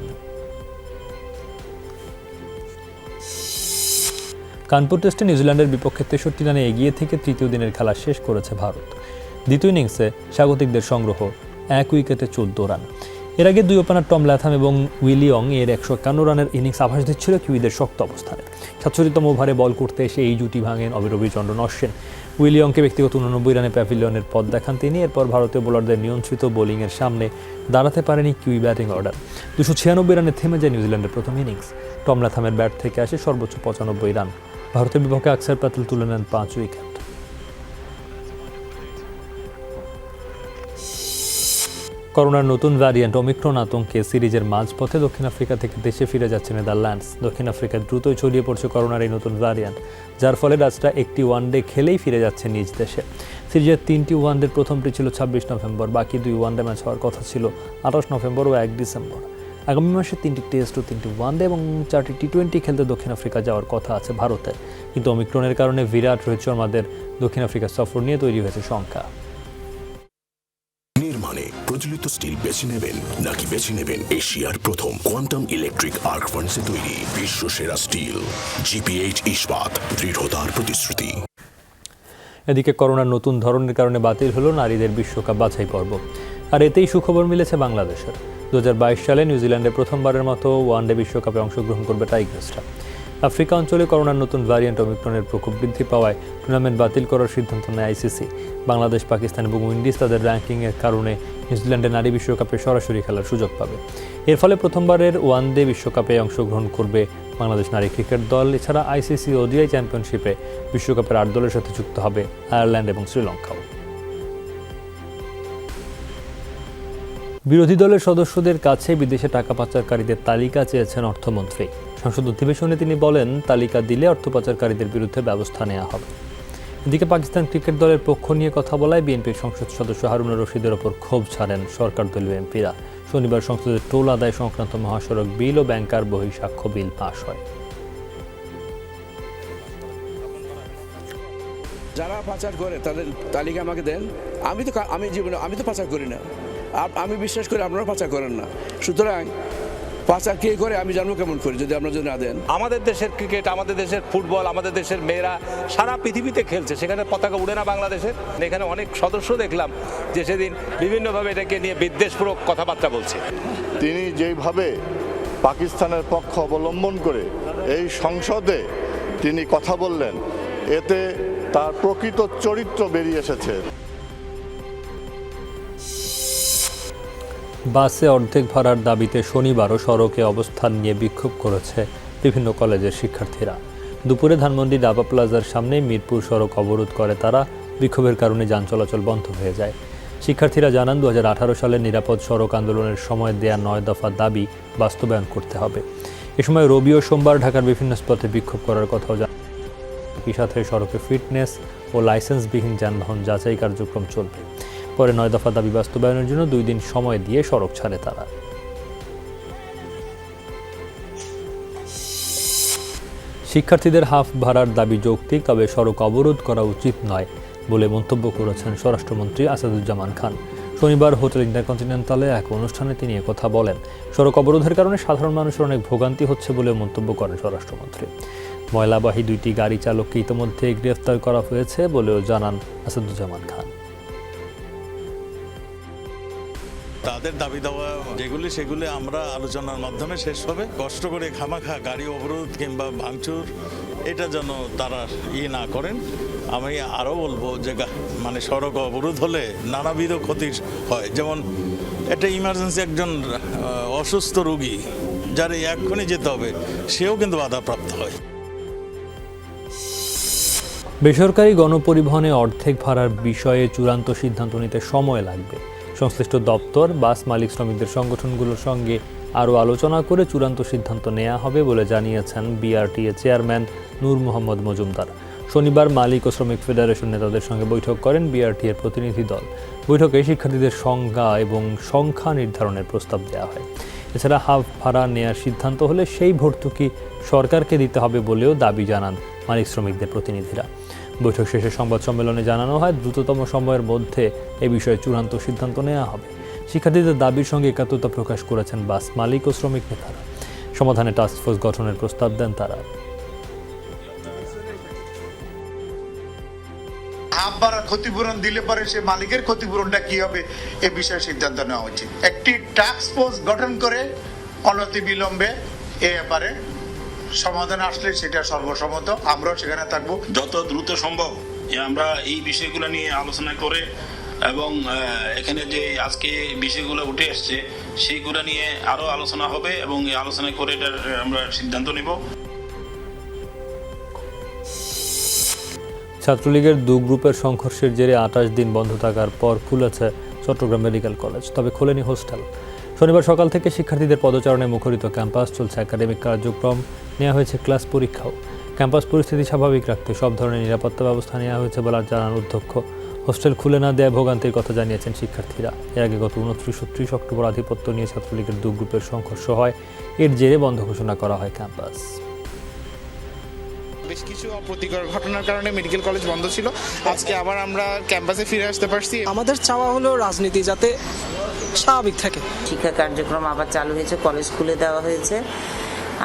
কানপুর টেস্টে নিউজিল্যান্ডের বিপক্ষে 63 রানে এগিয়ে থেকে তৃতীয় দিনের খেলা শেষ করেছে ভারত। দ্বিতীয় ইনিংসে স্বাগতিকদের সংগ্রহ 1 উইকেটে 14 রান। এর আগে 2 ওপেনার টম ল্যাথাম এবং উইলিয়ং এর 151 রানের ইনিংস আভাস দিচ্ছিল কিউইদের শক্ত অবস্থানে। 67তম ওভারে বল করতে এসে এই জুটি ভাঙেন অবিরবী চন্দ্রন অশ্বিন। উইলিয়ংকে ব্যক্তিগত 89 রানে প্যাভিলিয়নের পথ দেখান তিনি। এরপর ভারতীয় বোলারদের নিয়ন্ত্রিত বোলিংয়ের সামনে দাঁড়াতে পারেনি কিউই ব্যাটিং অর্ডার। 296 রানে থেমে যায় নিউজিল্যান্ডের প্রথম ইনিংস। টম ল্যাথামের ব্যাট থেকে আসে সর্বোচ্চ 95 রান। ভারতের বিপক্ষে আকসার প্যাটেল তুলে নেন 5 উইকেট। করোনার নতুন ভ্যারিয়েন্ট ওমিক্রন আতঙ্কে সিরিজের মাঝপথে দক্ষিণ আফ্রিকা থেকে দেশে ফিরে যাচ্ছে নেদারল্যান্ডস। দক্ষিণ আফ্রিকায় দ্রুতই ছড়িয়ে পড়ছে করোনার এই নতুন ভ্যারিয়েন্ট, যার ফলে রাজটা একটি ওয়ানডে খেলেই ফিরে যাচ্ছে নিজ দেশে। সিরিজের 3টি ওয়ানডের প্রথমটি ছিল 26 নভেম্বর, বাকি 2 ওয়ানডে ম্যাচ হওয়ার কথা ছিল 28 নভেম্বর ও 1 ডিসেম্বর। আগামী মাসে 3টি টেস্ট ও 3টি ওয়ানডে এবং 4টি টি20 খেলতে দক্ষিণ আফ্রিকা যাওয়ার কথা আছে ভারতের। কিন্তু ওমিক্রনের কারণে বিরাট, রোহিত শর্মাদের দক্ষিণ আফ্রিকা সফর নিয়ে তৈরি হয়েছে শঙ্কা। নির্মাণে প্রচলিত স্টিল বেছে নেবেন নাকি বেছে নেবেন এশিয়ার প্রথম কোয়ান্টাম ইলেকট্রিক আর্ক ফার্নেসে তৈরি বিশ্বসেরা স্টিল জিপিএইচ ইস্পাত, দৃঢ়তার প্রতিশ্রুতি। এদিকে করোনার নতুন ধরনের কারণে বাতিল হলো নারীদের বিশ্বকাপ বাছাই পর্ব, আর এতেই সুখবর মিলেছে বাংলাদেশের। 2022 সালে নিউজিল্যান্ডে প্রথমবারের মতো ওয়ানডে বিশ্বকাপে অংশগ্রহণ করবে টাইগার্সরা। আফ্রিকা অঞ্চলে করোনার নতুন ভ্যারিয়েন্ট ওমিক্রনের প্রকোপ বৃদ্ধি পাওয়ায় টুর্নামেন্ট বাতিল করার সিদ্ধান্ত নেয় আইসিসি। বাংলাদেশ, পাকিস্তান এবং উইন্ডিজ তাদের র্যাঙ্কিংয়ের কারণে নিউজিল্যান্ডে নারী বিশ্বকাপে সরাসরি খেলার সুযোগ পাবে। এর ফলে প্রথমবারের ওয়ানডে বিশ্বকাপে অংশগ্রহণ করবে বাংলাদেশ নারী ক্রিকেট দল। এছাড়া আইসিসি ওডিআই চ্যাম্পিয়নশিপে বিশ্বকাপের 8 দলের সাথে যুক্ত হবে আয়ারল্যান্ড এবং শ্রীলঙ্কাও। বিরোধী দলের সদস্যদের কাছে বিদেশে টাকা পাচারকারীদের তালিকা চেয়েছেন অর্থমন্ত্রী। সংসদ অধিবেশনে তিনি বলেন, তালিকা দিলে অর্থ পাচারকারীদের বিরুদ্ধে ব্যবস্থা নেওয়া হবে। এদিকে পাকিস্তান ক্রিকেট দলের পক্ষ নিয়ে কথা বলায় বিএনপির সংসদ সদস্য হারুনুর রশিদের ওপর ক্ষোভ ছাড়েন সরকার দলীয় এমপিরা। শনিবার সংসদে টোল আদায় সংক্রান্ত মহাসড়ক বিল ও ব্যাংকার বহিঃসাক্ষ্য বিল পাশ হয়। যারা পাচার করে তাদের তালিকা আমাকে দেন। আমি তো পাচার করি না। আমি বিশ্বাস করি আপনারা পাচার করেন না। সুতরাং পাচার কে করে আমি জানবো কেমন করি যদি আপনারা যদি না দেন। আমাদের দেশের ক্রিকেট, আমাদের দেশের ফুটবল, আমাদের দেশের মেয়েরা সারা পৃথিবীতে খেলছে, সেখানে পতাকা উড়ে না বাংলাদেশের? এখানে অনেক সদস্য দেখলাম যে সেদিন বিভিন্নভাবে এটাকে নিয়ে বিদ্বেষপূরক কথাবার্তা বলছে। তিনি যেইভাবে পাকিস্তানের পক্ষ অবলম্বন করে এই সংসদে তিনি কথা বললেন, এতে তার প্রকৃত চরিত্র বেরিয়ে এসেছে। বাসে অর্ধেক ভাড়ার দাবিতে শনিবারও সড়কে অবস্থান নিয়ে বিক্ষোভ করেছে বিভিন্ন কলেজের শিক্ষার্থীরা। দুপুরে ধানমন্ডি ডাবা প্লাজার সামনে মিরপুর সড়ক অবরোধ করে তারা। বিক্ষোভের কারণে যান চলাচল বন্ধ হয়ে যায়। শিক্ষার্থীরা জানান, 2018 সালের নিরাপদ সড়ক আন্দোলনের সময় দেয়া 9 দফা দাবি বাস্তবায়ন করতে হবে। এ সময় রবি ও সোমবার ঢাকার বিভিন্ন স্পটে বিক্ষোভ করার কথাও জানান। একই সাথে সড়কে ফিটনেস ও লাইসেন্সবিহীন যানবাহন যাচাই কার্যক্রম চলবে। পরে 9 দফা দাবি বাস্তবায়নের জন্য 2 দিন সময় দিয়ে সড়ক ছাড়ে তারা। শিক্ষার্থীদের হাফ ভাড়ার দাবি যৌক্তিক, তবে সড়ক অবরোধ করা উচিত নয় বলে মন্তব্য করেছেন স্বরাষ্ট্রমন্ত্রী আসাদুজ্জামান খান। শনিবার হোটেল ইন্টারকন্টিনেন্টালে এক অনুষ্ঠানে তিনি একথা বলেন। সড়ক অবরোধের কারণে সাধারণ মানুষের অনেক ভোগান্তি হচ্ছে বলে মন্তব্য করেন স্বরাষ্ট্রমন্ত্রী। ময়লাবাহী 2টি গাড়ি চালককে ইতিমধ্যে গ্রেফতার করা হয়েছে বলেও জানান আসাদুজ্জামান খান। তাদের দাবি দেওয়া যেগুলি সেগুলি আমরা আলোচনার মাধ্যমে শেষ হবে। কষ্ট করে খামাখা গাড়ি অবরোধ কিংবা ভাঙচুর এটা যেন তারা না করেন। আমি আরও বলবো যে মানে সড়ক অবরোধ হলে নানাবিধ ক্ষতি হয়। যেমন একটা ইমার্জেন্সি একজন অসুস্থ রোগী যার এক্ষুনি যেতে হবে, সেও কিন্তু বাধাপ্রাপ্ত হয়। বেসরকারি গণপরিবহনে অর্ধেক ভাড়ার বিষয়ে চূড়ান্ত সিদ্ধান্ত নিতে সময় লাগবে। সংশ্লিষ্ট দপ্তর, বাস মালিক, শ্রমিকদের সংগঠনগুলোর সঙ্গে আরও আলোচনা করে চূড়ান্ত সিদ্ধান্ত নেওয়া হবে বলে জানিয়েছেন বিআরটিএ চেয়ারম্যান নূর মোহাম্মদ মজুমদার। শনিবার মালিক ও শ্রমিক ফেডারেশন নেতাদের সঙ্গে বৈঠক করেন বিআরটিএর প্রতিনিধি দল। বৈঠকে শিক্ষার্থীদের সংজ্ঞা এবং সংখ্যা নির্ধারণের প্রস্তাব দেওয়া হয়। এছাড়া হাফ ভাড়া নেওয়ার সিদ্ধান্ত হলে সেই ভর্তুকি সরকারকে দিতে হবে বলেও দাবি জানান মালিক শ্রমিকদের প্রতিনিধিরা। বৈঠক শেষে সংবাদ সম্মেলনে জানানো হয়, দ্রুততম সময়ের মধ্যে এ বিষয়ে চূড়ান্ত সিদ্ধান্ত নেওয়া হবে। শিক্ষার্থীদের দাবির সঙ্গে একাত্মতা প্রকাশ করেছেন বাস মালিক ও শ্রমিক নেতারা। সমাধানে টাস্কফোর্স গঠনের প্রস্তাব দেন তারা। হাফ ভাড়ার ক্ষতিপূরণ দিলে পরে সে মালিকের ক্ষতিপূরণটা কি হবে এ বিষয়ে সিদ্ধান্ত নেওয়া উচিত। একটি টাস্কফোর্স গঠন করে অনতিবিলম্বে এ ব্যাপারে সমাধান আসলে সেটা সর্বসম্মত, আমরাও সেখানে থাকবো। যত দ্রুত সম্ভব যে আমরা এই বিষয়গুলো নিয়ে আলোচনা করে এবং এখানে যে আজকে বিষয়গুলো উঠে আসছে সেইগুলো নিয়ে আরো আলোচনা হবে এবং এই আলোচনা করে এটার আমরা সিদ্ধান্ত নেব। ছাত্রলীগের দু গ্রুপের সংঘর্ষের জেরে 28 দিন বন্ধ থাকার পর খুলেছে চট্টগ্রাম মেডিকেল কলেজ, তবে খোলেনি হোস্টেল। শনিবার সকাল থেকে শিক্ষার্থীদের পদচারণে মুখরিত ক্যাম্পাস, চলছে একাডেমিক কার্যক্রম, নেওয়া হয়েছে ক্লাস পরীক্ষাও। ক্যাম্পাস পরিস্থিতি স্বাভাবিক রাখতে সব ধরনের নিরাপত্তা ব্যবস্থা নেওয়া হয়েছে বলে জানান অধ্যক্ষ। হোস্টেল খুলে না দেয় ভোগান্তির কথা জানিয়েছেন শিক্ষার্থীরা। এর আগে গত 29 ও 30 অক্টোবর আধিপত্য নিয়ে ছাত্রলীগের দু গ্রুপের সংঘর্ষ হয়, এর জেরে বন্ধ ঘোষণা করা হয় ক্যাম্পাস। বেশ কিছু অপ্রীতিকর ঘটনার কারণে মেডিকেল কলেজ বন্ধ ছিল, আজকে আবার আমরা ক্যাম্পাসে ফিরে আসতে পারছি। আমাদের চাওয়া হলো রাজনীতি যাতে স্বাভাবিক থাকে। শিক্ষা কার্যক্রম আবার চালু হয়েছে, কলেজ খুলে দেওয়া হয়েছে,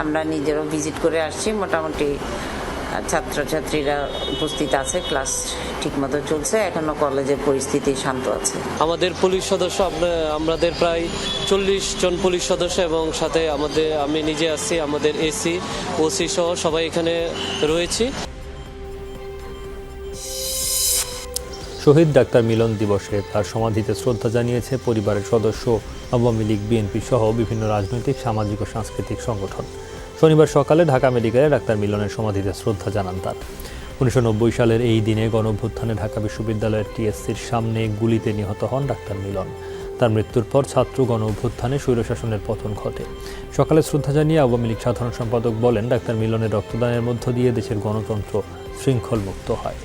আমরা নিজেরও ভিজিট করে আসছি। মোটামুটি ছাত্রছাত্রীরা উপস্থিত আছে, ক্লাস ঠিকমতো চলছে, এখনো কলেজের পরিস্থিতি শান্ত আছে। আমাদের পুলিশ সদস্য আমাদের প্রায় 40 জন পুলিশ সদস্য এবং সাথে আমি নিজে আছি, আমাদের এসি ওসি সহ সবাই এখানে রয়েছি। শহীদ ডাক্তার মিলন দিবসে তার সমাধিতে শ্রদ্ধা জানিয়েছে পরিবারের সদস্য, আওয়ামী লীগ, বিএনপি সহ বিভিন্ন রাজনৈতিক, সামাজিক ও সাংস্কৃতিক সংগঠন। শনিবার সকালে ঢাকা মেডিকেলে ডাক্তার মিলনের সমাধিতে শ্রদ্ধা জানান তার। 1990 সালের এই দিনে গণঅভ্যুত্থানে ঢাকা বিশ্ববিদ্যালয়ের টিএসসির সামনে গুলিতে নিহত হন ডাক্তার মিলন। তার মৃত্যুর পর ছাত্র গণঅভ্যুত্থানে স্বৈরশাসনের পতন ঘটে। সকালে শ্রদ্ধা জানিয়ে আওয়ামী লীগ সাধারণ সম্পাদক বলেন, ডাক্তার মিলনের রক্তদানের মধ্য দিয়ে দেশের গণতন্ত্র শৃঙ্খলমুক্ত হয়।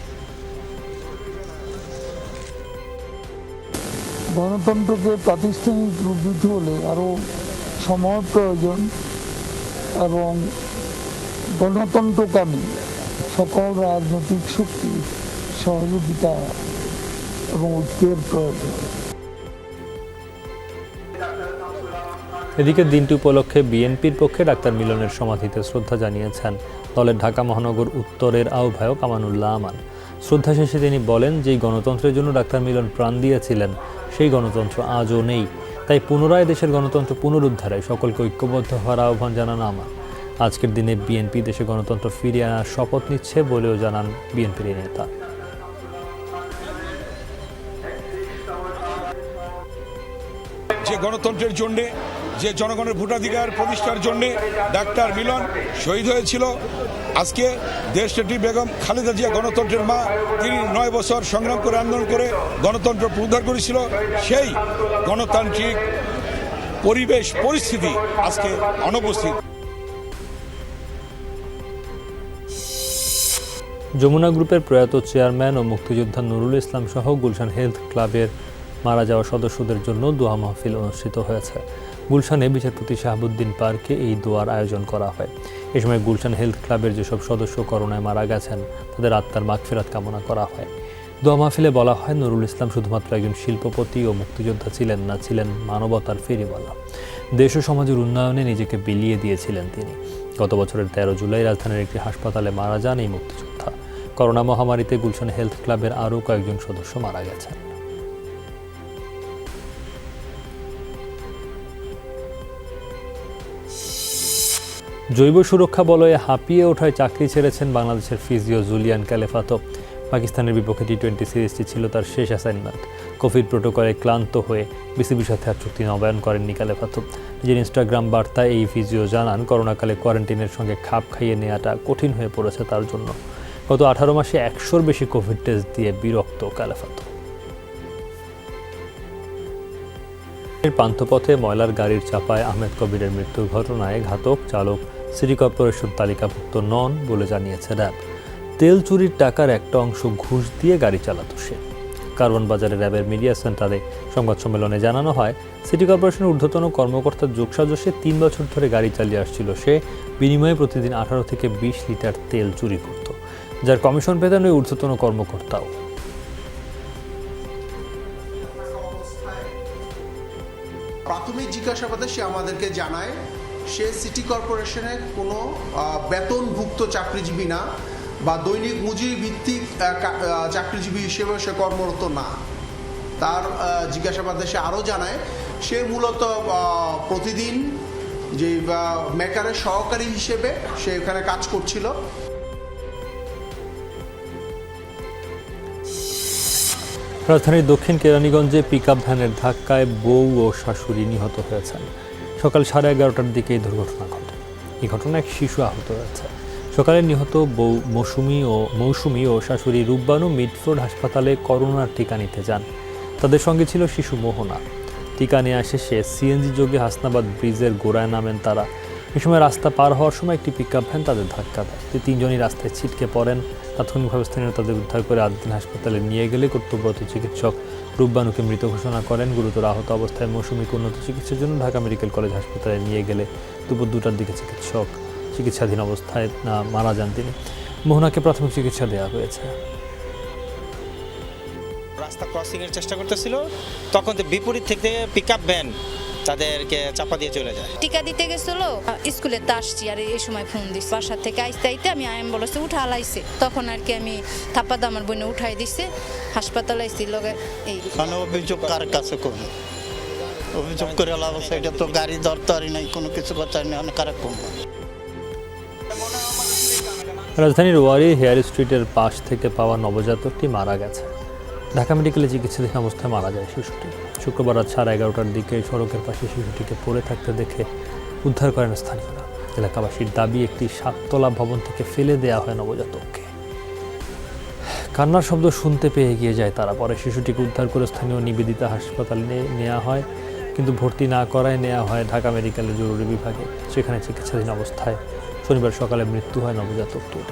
গণতন্ত্রকে প্রাতিষ্ঠানিক রূপ দিতে হলে আরও সময় প্রয়োজন এবং গণতন্ত্রকামী সকল রাজনৈতিক শক্তি সহযোগিতা এবং ঐক্যের প্রয়োজন। এদিকে দিনটি উপলক্ষে বিএনপির পক্ষে ডাক্তার মিলনের সমাধিতে শ্রদ্ধা জানিয়েছেন দলের ঢাকা মহানগর উত্তরের আহ্বায়ক আমানুল্লাহ আমান। শ্রদ্ধা শেষে তিনি বলেন, যেই গণতন্ত্রের জন্য ডাক্তার মিলন প্রাণ দিয়েছিলেন সেই গণতন্ত্র আজও নেই, তাই পুনরায় দেশের গণতন্ত্র পুনরুদ্ধারে সকলকে ঐক্যবদ্ধ হওয়ার আহ্বান জানান আমান। আজকের দিনে বিএনপি দেশে গণতন্ত্র ফিরিয়ে আনার শপথ নিচ্ছে বলেও জানান বিএনপির নেতা। যে গণতন্ত্রের জন্যে, যে জনগণের ভোটাধিকার প্রতিষ্ঠার জন্যে ডাক্তার মিলন শহীদ হয়েছিল, আজকে দেশনেত্রী বেগম খালেদা জিয়া গণতন্ত্রের মা, তিনি 9 বছর সংগ্রাম করে আন্দোলন করে গণতন্ত্র পুনরুদ্ধার করেছিল। সেই গণতান্ত্রিক পরিবেশ পরিস্থিতি আজকে অনুপস্থিত। যমুনা গ্রুপের প্রয়াত চেয়ারম্যান ও মুক্তিযোদ্ধা নুরুল ইসলাম সহ গুলশান হেলথ ক্লাবের মারা যাওয়া সদস্যদের জন্য দোয়া মাহফিল অনুষ্ঠিত হয়েছে। গুলশানে বিচারপতি শাহাবুদ্দিন পার্কে এই দোয়ার আয়োজন করা হয়। এ সময় গুলশান হেলথ ক্লাবের যেসব সদস্য করোনায় মারা গেছেন তাদের আত্মার মাগফিরাত কামনা করা হয়। দোয়া মাহফিলে বলা হয়, নুরুল ইসলাম শুধুমাত্র একজন শিল্পপতি ও মুক্তিযোদ্ধা ছিলেন না, ছিলেন মানবতার ফেরিওয়ালা। দেশ ও সমাজের উন্নয়নে নিজেকে বিলিয়ে দিয়েছিলেন তিনি। গত বছরের 13 জুলাই রাজধানীর একটি হাসপাতালে মারা যান এই মুক্তিযোদ্ধা। করোনা মহামারীতে গুলশান হেলথ ক্লাবের আরও কয়েকজন সদস্য মারা গেছেন। জৈব সুরক্ষা বলয়ে হাঁপিয়ে ওঠায় চাকরি ছেড়েছেন বাংলাদেশের ফিজিও জুলিয়ান ক্যালেফাতো। পাকিস্তানের বিপক্ষে টি-20 সিরিজটি ছিল তার শেষ অ্যাসাইনমেন্ট। কোভিড প্রোটোকলে ক্লান্ত হয়ে বিসিবির সাথে আর চুক্তি নবায়ন করেননি ক্যালেফাতো। নিজের ইনস্টাগ্রাম বার্তায় এই ফিজিও জানান, করোনাকালে কোয়ারেন্টিনের সঙ্গে খাপ খাইয়ে নেওয়াটা কঠিন হয়ে পড়েছে তার জন্য। গত 18 মাসে 100-র বেশি কোভিড টেস্ট দিয়ে বিরক্ত ক্যালেফাতো। পান্থপথে ময়লার গাড়ির চাপায় আহমেদ কবিরের মৃত্যুর ঘটনায় ঘাতক চালক সিটি কর্পোরেশন তালিকাভুক্ত নন বলে জানিয়েছে র্যাব। তেল চুরির টাকার একটা অংশ ঘুষ দিয়ে গাড়ি চালাতো সে। কারওয়ান বাজারে র্যাবের মিডিয়া সেন্টারে সংবাদ সম্মেলনে জানানো হয়, সিটি কর্পোরেশনের ঊর্ধ্বতন কর্মকর্তার যোগসাজশে 3 বছর ধরে গাড়ি চালিয়ে আসছিল সে। বিনিময়ে প্রতিদিন 18 থেকে 20 লিটার তেল চুরি করত, যার কমিশন পেতেন ওই ঊর্ধ্বতন কর্মকর্তাও। প্রাথমিক জিজ্ঞাসাবাদে সে আমাদেরকে জানায় সে সিটি কর্পোরেশনের কোনো বেতনভুক্ত চাকরিজীবী না বা দৈনিক মজুরি ভিত্তিক চাকরিজীবী হিসেবে সে কর্মরত না। তার জিজ্ঞাসাবাদে সে আরও জানায় সে মূলত প্রতিদিন যে মেকারের সহকারী হিসেবে সে এখানে কাজ করছিল। রাজধানীর দক্ষিণ কেরানীগঞ্জে পিকআপ ভ্যানের ধাক্কায় বউ ও শাশুড়ি নিহত হয়েছেন। সকাল 11:30টার দিকে এই দুর্ঘটনা ঘটে। এই ঘটনায় এক শিশু আহত হয়েছে। সকালে নিহত বউ মৌসুমী ও শাশুড়ি রূপবানু মিডফোর্ড হাসপাতালে করোনার টিকা নিতে যান। তাদের সঙ্গে ছিল শিশু মোহনা। টিকা নেওয়া শেষে সিএনজি যোগে হাসনাবাদ ব্রিজের গোড়ায় নামেন তারা। এই সময় রাস্তা পার হওয়ার সময় একটি পিকআপ ভ্যান তাদের ধাক্কা দেয়। তিনজনই রাস্তায় ছিটকে পড়েন। তাৎক্ষণিকভাবে স্থানীয় তাদের উদ্ধার করে আদিন হাসপাতালে নিয়ে গেলে কর্তব্যরত চিকিৎসক রূপবানুকে মৃত ঘোষণা করেন। গুরুতর আহত অবস্থায় মৌসুমীকে উন্নত চিকিৎসার জন্য ঢাকা মেডিকেল কলেজ হাসপাতালে নিয়ে গেলে দুপুর 2টার দিকে চিকিৎসাধীন অবস্থায় মারা যান তিনি। মোহনাকে প্রাথমিক চিকিৎসা দেওয়া হয়েছে। রাস্তা ক্রসিংয়ের চেষ্টা করতেছিল, তখন তো বিপরীত থেকে পিকআপ ভ্যান তাদেরকে চাপা দিয়ে চলে যায়। টিকা দিতে গেছিল, স্কুলে তো আসছি আর এই সময় ফোন দিচ্ছে। বাসার থেকে আইতে আইতে আমি অ্যাম্বুলেন্সে উঠা হালাইছে, তখন আর কি আমি থাপ্পাদা আমার বোনে উঠাই দিচ্ছে, হাসপাতালে আইছি লগে। এই অভিযোগ কার কাছে করবো, অভিযোগ করে লাভ আছে? এটা তো গাড়ি দরকারই নাই, কোনো কিছু কথা নেই, অনেক কারা করবো। রাজধানীর ওয়ারি হেয়ার স্ট্রিটের পাশ থেকে পাওয়া নবজাতকটি মারা গেছে। ঢাকা মেডিকেলে চিকিৎসাধীন অবস্থায় মারা যায় শিশুটি। শুক্রবার রাত 11:30টার দিকে সড়কের পাশে শিশুটিকে পড়ে থাকতে দেখে উদ্ধার করেন স্থানীয়রা। এলাকাবাসীর দাবি, একটি 7তলা ভবন থেকে ফেলে দেওয়া হয় নবজাতককে। কান্নার শব্দ শুনতে পেয়ে এগিয়ে যায় তারা। পরে শিশুটিকে উদ্ধার করে স্থানীয় নিবেদিতা হাসপাতালে নেওয়া হয়, কিন্তু ভর্তি না করায় নেওয়া হয় ঢাকা মেডিকেলের জরুরি বিভাগে। সেখানে চিকিৎসাধীন অবস্থায় শনিবার সকালে মৃত্যু হয় নবজাতকটির।